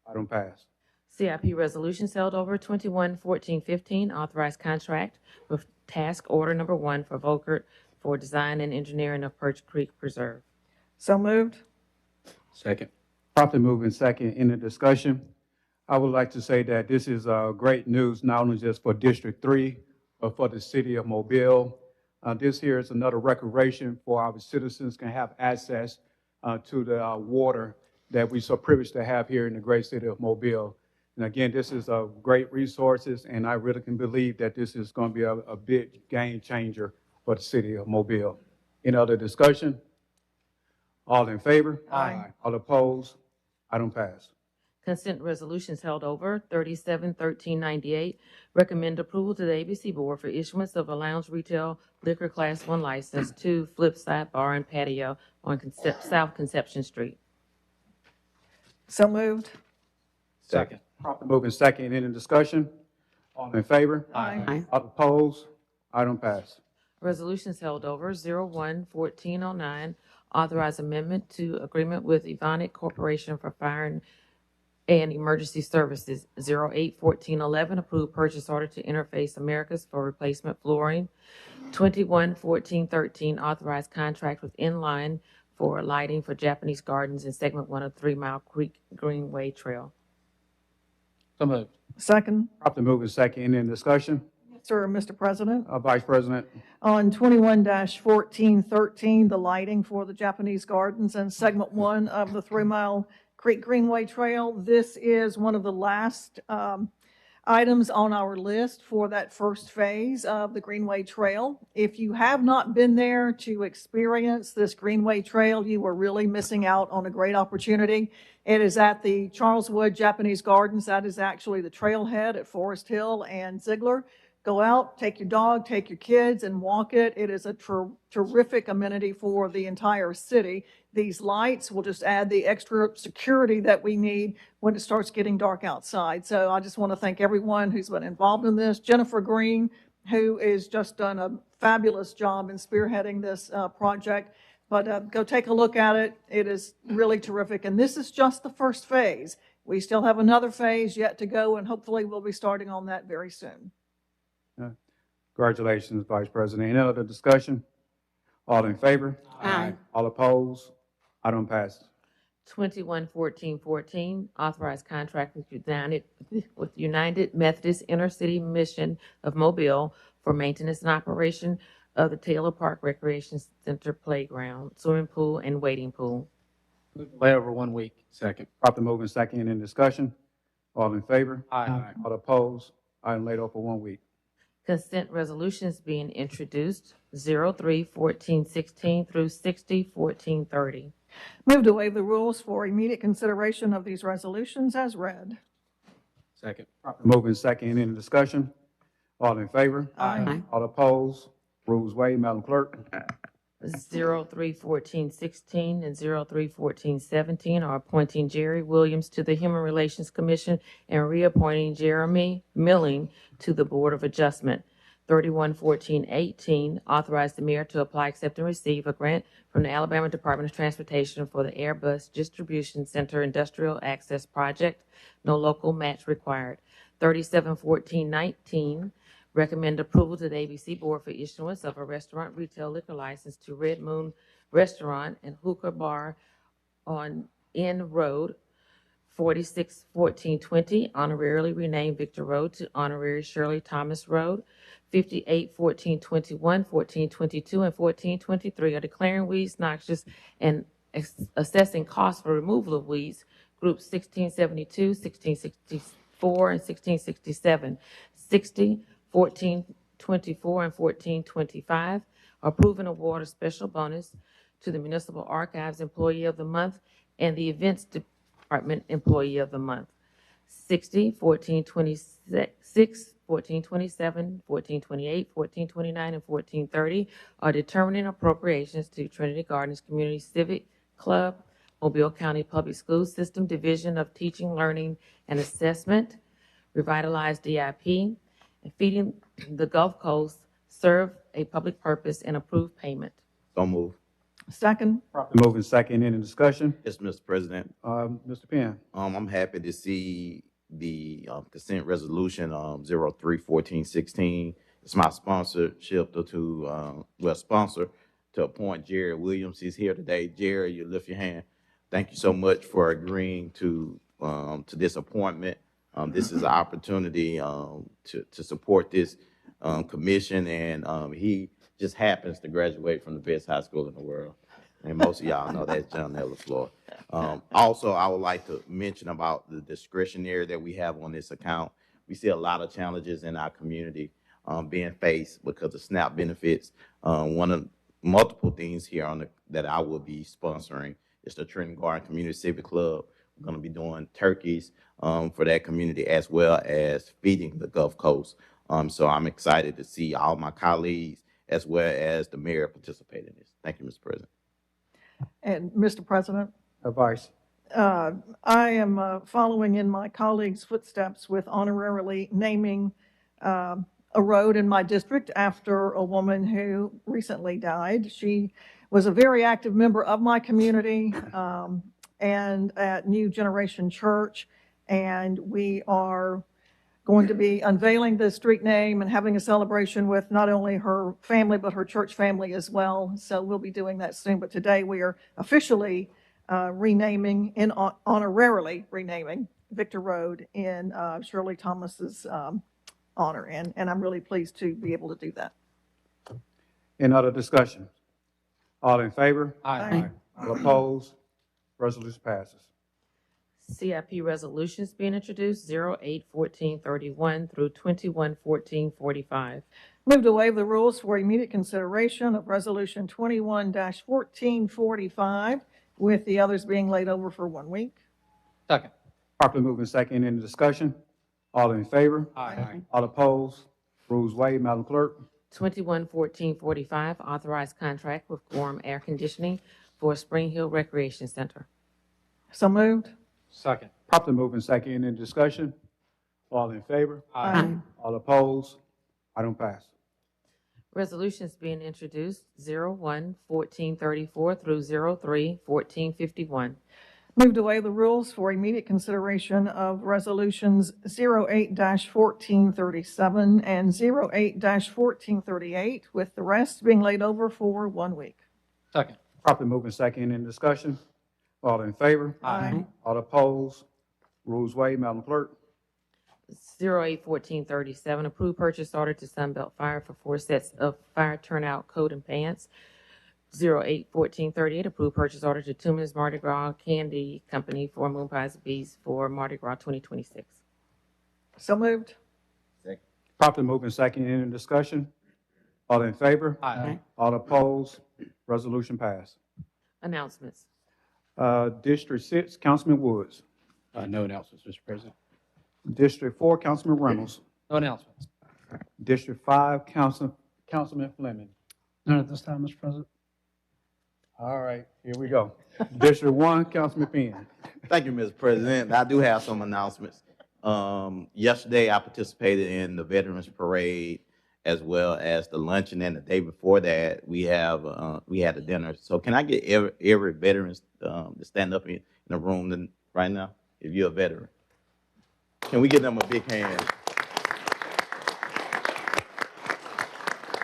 Item passed. CIP resolutions held over. 211415, authorized contract with task order number 1 for Volkert for design and engineering of Perch Creek Preserve. So moved. Second. Properly moved in second. In the discussion, I would like to say that this is great news, not only just for District 3, but for the city of Mobile. This here is another recreation for our citizens can have access to the water that we're so privileged to have here in the great city of Mobile. And again, this is a great resources, and I really can believe that this is going to be a big game changer for the city of Mobile. Any other discussion? All in favor? Aye. All opposed? Item pass. Consent resolutions held over. 371398, recommend approval to the ABC Board for issuance of a lounge retail liquor Class 1 license to Flipside Bar and Patio on South Conception Street. So moved. Second. Properly moved in second. Any discussion? All in favor? Aye. All opposed? Item pass. Resolutions held over. 011409, authorize amendment to agreement with Evonik Corporation for Fire and Emergency Services. 081411, approved purchase order to Interface Americas for replacement flooring. 211413, authorized contract with Inline for lighting for Japanese Gardens in segment 1 of 3 Mile Creek Greenway Trail. So moved. Second. Properly moved in second. Any discussion? Sir, Mr. President. Vice President. On 21-1413, the lighting for the Japanese Gardens and segment 1 of the 3 Mile Creek Greenway Trail. This is one of the last items on our list for that first phase of the Greenway Trail. If you have not been there to experience this Greenway Trail, you are really missing out on a great opportunity. It is at the Charleswood Japanese Gardens. That is actually the trailhead at Forest Hill and Ziegler. Go out, take your dog, take your kids, and walk it. It is a terrific amenity for the entire city. These lights will just add the extra security that we need when it starts getting dark outside. So I just want to thank everyone who's been involved in this. Jennifer Green, who has just done a fabulous job in spearheading this project. But go take a look at it. It is really terrific. And this is just the first phase. We still have another phase yet to go, and hopefully we'll be starting on that very soon. Congratulations, Vice President. Any other discussion? All in favor? Aye. All opposed? Item passes. 211414, authorized contract with United Methodist Intercity Mission of Mobile for maintenance and operation of the Taylor Park Recreation Center playground, swimming pool, and wading pool. Lay over 1 week. Second. Properly moved in second. Any discussion? All in favor? Aye. All opposed? Item laid over 1 week. Consent resolutions being introduced. 031416 through 601430. Move to waive the rules for immediate consideration of these resolutions as read. Second. Properly moved in second. Any discussion? All in favor? Aye. All opposed? Rules waived. Madam Clerk. 031416 and 031417 are appointing Jerry Williams to the Human Relations Commission and reappointing Jeremy Milling to the Board of Adjustment. 311418, authorize the mayor to apply, accept, and receive a grant from the Alabama Department of Transportation for the Airbus Distribution Center Industrial Access Project. No local match required. 371419, recommend approval to the ABC Board for issuance of a restaurant retail liquor license to Red Moon Restaurant and Hookah Bar on Inn Road, 461420, honorarily renamed Victor Road to honorary Shirley Thomas Road. 581421, 1422, and 1423 are declaring weeds noxious and assessing costs for removal of weeds. Groups 1672, 1664, and 1667. 60, 1424, and 1425 are approving award a special bonus to the Municipal Archives Employee of the Month and the Events Department Employee of the Month. 60, 1426, 1427, 1428, 1429, and 1430 are determining appropriations to Trinity Gardens Community Civic Club, Mobile County Public School System Division of Teaching, Learning, and Assessment, Revitalize DIP, and Feeding the Gulf Coast serve a public purpose and approve payment. So move. Second. Properly moved in second. Any discussion? Yes, Mr. President. Mr. Penn. I'm happy to see the consent resolution 031416 It's my sponsorship sponsor to appoint Jerry Williams. He's here today. Jerry, you lift your hand. Thank you so much for agreeing to this appointment. This is an opportunity to support this commission, and he just happens to graduate from the best high school in the world. And most of y'all know that's John Ellis Floyd. Also, I would like to mention about the discretionary that we have on this account. We see a lot of challenges in our community being faced because of SNAP benefits. One of multiple things here that I will be sponsoring is the Trenton Garden Community Civic Club. We're going to be doing turkeys for that community as well as feeding the Gulf Coast. So I'm excited to see all my colleagues as well as the mayor participate in this. Thank you, Mr. President. And Mr. President, Vice. I am following in my colleagues' footsteps with honorarily naming a road in my district after a woman who recently died. She was a very active member of my community and at New Generation Church, and we are going to be unveiling the street name and having a celebration with not only her family, but her church family as well. So we'll be doing that soon. But today we are officially honorarily renaming Victor Road in Shirley Thomas's honor. And I'm really pleased to be able to do that. Any other discussion? All in favor? Aye. All opposed? Resolution passes. CIP resolutions being introduced, 08-1431 through 21-1445. Move to waive the rules for immediate consideration of Resolution 21-1445, with the others being laid over for 1 week. Second. Properly moving second. Any discussion? All in favor? Aye. All opposed? Rules waived. Madam Clerk. 21-1445, authorized contract with Gorham Air Conditioning for Spring Hill Recreation Center. So moved. Second. Properly moving second. Any discussion? All in favor? Aye. All opposed? Item pass. Resolutions being introduced, 01-1434 through 03-1451. Move to waive the rules for immediate consideration of resolutions 08-1437 and 08-1438, with the rest being laid over for 1 week. Second. Properly moving second. Any discussion? All in favor? Aye. All opposed? Rules waived. Madam Clerk. 08-1437, approved purchase order to Sunbelt Fire for 4 sets of fire turnout coat and pants. 08-1438, approved purchase order to Tooman's Mardi Gras Candy Company for Moon Pies and Bees for Mardi Gras 2026. So moved. Properly moving second. Any discussion? All in favor? Aye. All opposed? Resolution passed. Announcements. District 6, Councilman Woods. No announcements, Mr. President. District 4, Councilman Reynolds. No announcements. District 5, Councilman Fleming. None at this time, Mr. President. All right, here we go. District 1, Councilman Penn. Thank you, Mr. President. I do have some announcements. Yesterday, I participated in the Veterans Parade as well as the luncheon, and the day before that, we had a dinner. So can I get every veteran to stand up in the room right now, if you're a veteran? Can we give them a big hand?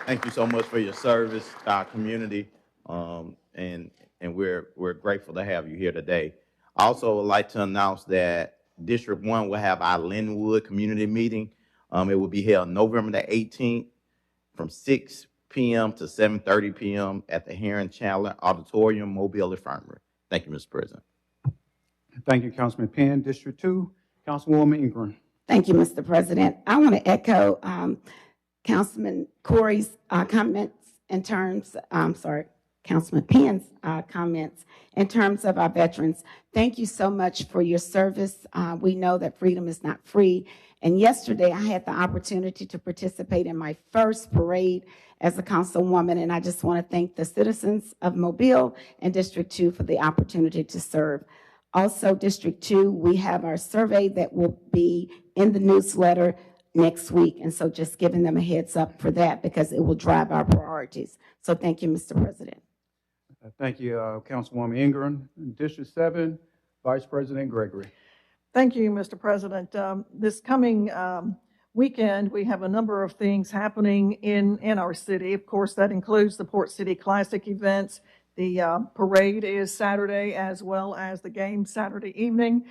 Thank you so much for your service to our community, and we're grateful to have you here today. I also would like to announce that District 1 will have our Linwood community meeting. It will be held November the 18th from 6 p.m. to 7:30 p.m. at the Heron Chandler Auditorium, Mobile Infirmary. Thank you, Mr. President. Thank you, Councilman Penn. District 2, Councilwoman Ingram. Thank you, Mr. President. I want to echo Councilman Corey's comments in terms, Councilman Penn's comments in terms of our veterans. Thank you so much for your service. We know that freedom is not free. And yesterday I had the opportunity to participate in my first parade as a councilwoman, and I just want to thank the citizens of Mobile and District 2 for the opportunity to serve. Also, District 2, we have our survey that will be in the newsletter next week, and so just giving them a heads up for that because it will drive our priorities. So thank you, Mr. President. Thank you, Councilwoman Ingram. District 7, Vice President Gregory. Thank you, Mr. President. This coming weekend, we have a number of things happening in our city. Of course, that includes the Port City Classic events. The parade is Saturday, as well as the game Saturday evening.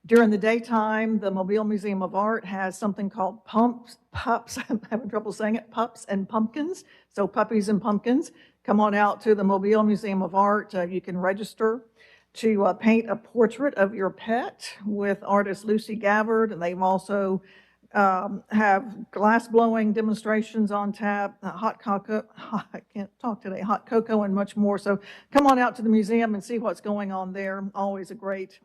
During the daytime, the Mobile Museum of Art has something called pups, I'm having trouble saying it, Pups and Pumpkins, so puppies and pumpkins. Come on out to the Mobile Museum of Art. You can register to paint a portrait of your pet with artist Lucy Gabbard, and they've also have glass blowing demonstrations on tap, hot cocoa, I can't talk today, hot cocoa and much more. So come on out to the museum and see what's going on there. Always a great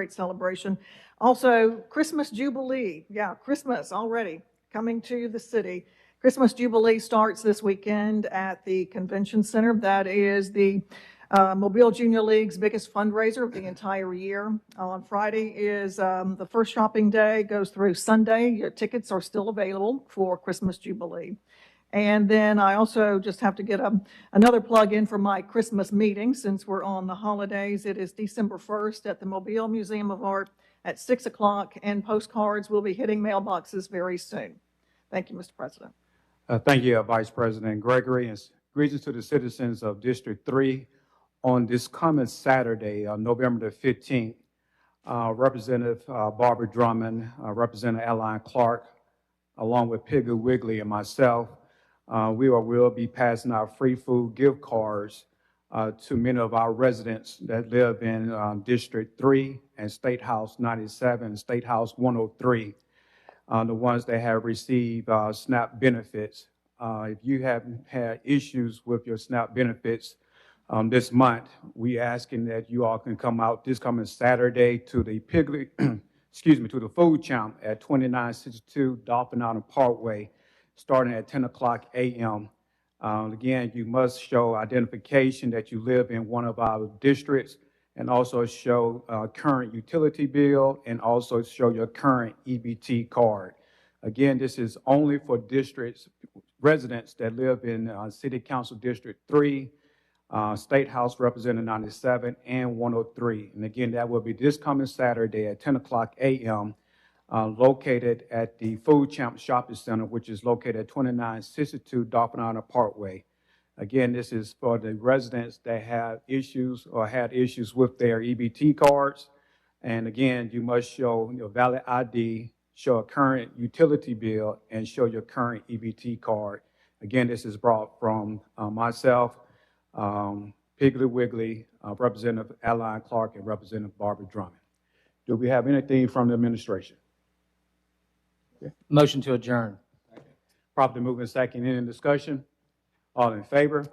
celebration. Also, Christmas Jubilee. Yeah, Christmas already coming to the city. Christmas Jubilee starts this weekend at the Convention Center. That is the Mobile Junior League's biggest fundraiser of the entire year. On Friday is the first shopping day, goes through Sunday. Your tickets are still available for Christmas Jubilee. And then I also just have to get another plug in for my Christmas meeting since we're on the holidays. It is December 1st at the Mobile Museum of Art at 6 o'clock, and postcards will be hitting mailboxes very soon. Thank you, Mr. President. Thank you, Vice President Gregory, and greetings to the citizens of District 3. On this coming Saturday, November the 15th, Representative Barbara Drummond, Representative Adeline Clark, along with Piggly Wiggly and myself, we will be passing out free food gift cards to many of our residents that live in District 3 and State House 97, State House 103, the ones that have received SNAP benefits. If you have had issues with your SNAP benefits, this month, we asking that you all can come out this coming Saturday to the Piggly, to the food champ at 2962 Dolphin Island Parkway, starting at 10 o'clock a.m. Again, you must show identification that you live in one of our districts, and also show current utility bill, and also show your current EBT card. Again, this is only for districts, residents that live in City Council District 3, State House Representative 97 and 103. And again, that will be this coming Saturday at 10 o'clock a.m., located at the Food Champ Shopping Center, which is located at 2962 Dolphin Island Parkway. Again, this is for the residents that have issues or had issues with their EBT cards. And again, you must show your valid ID, show a current utility bill, and show your current EBT card. Again, this is brought from myself, Piggly Wiggly, Representative Adeline Clark, and Representative Barbara Drummond. Do we have anything from the administration? Okay. Motion to adjourn. Properly moving second, any discussion? All in favor?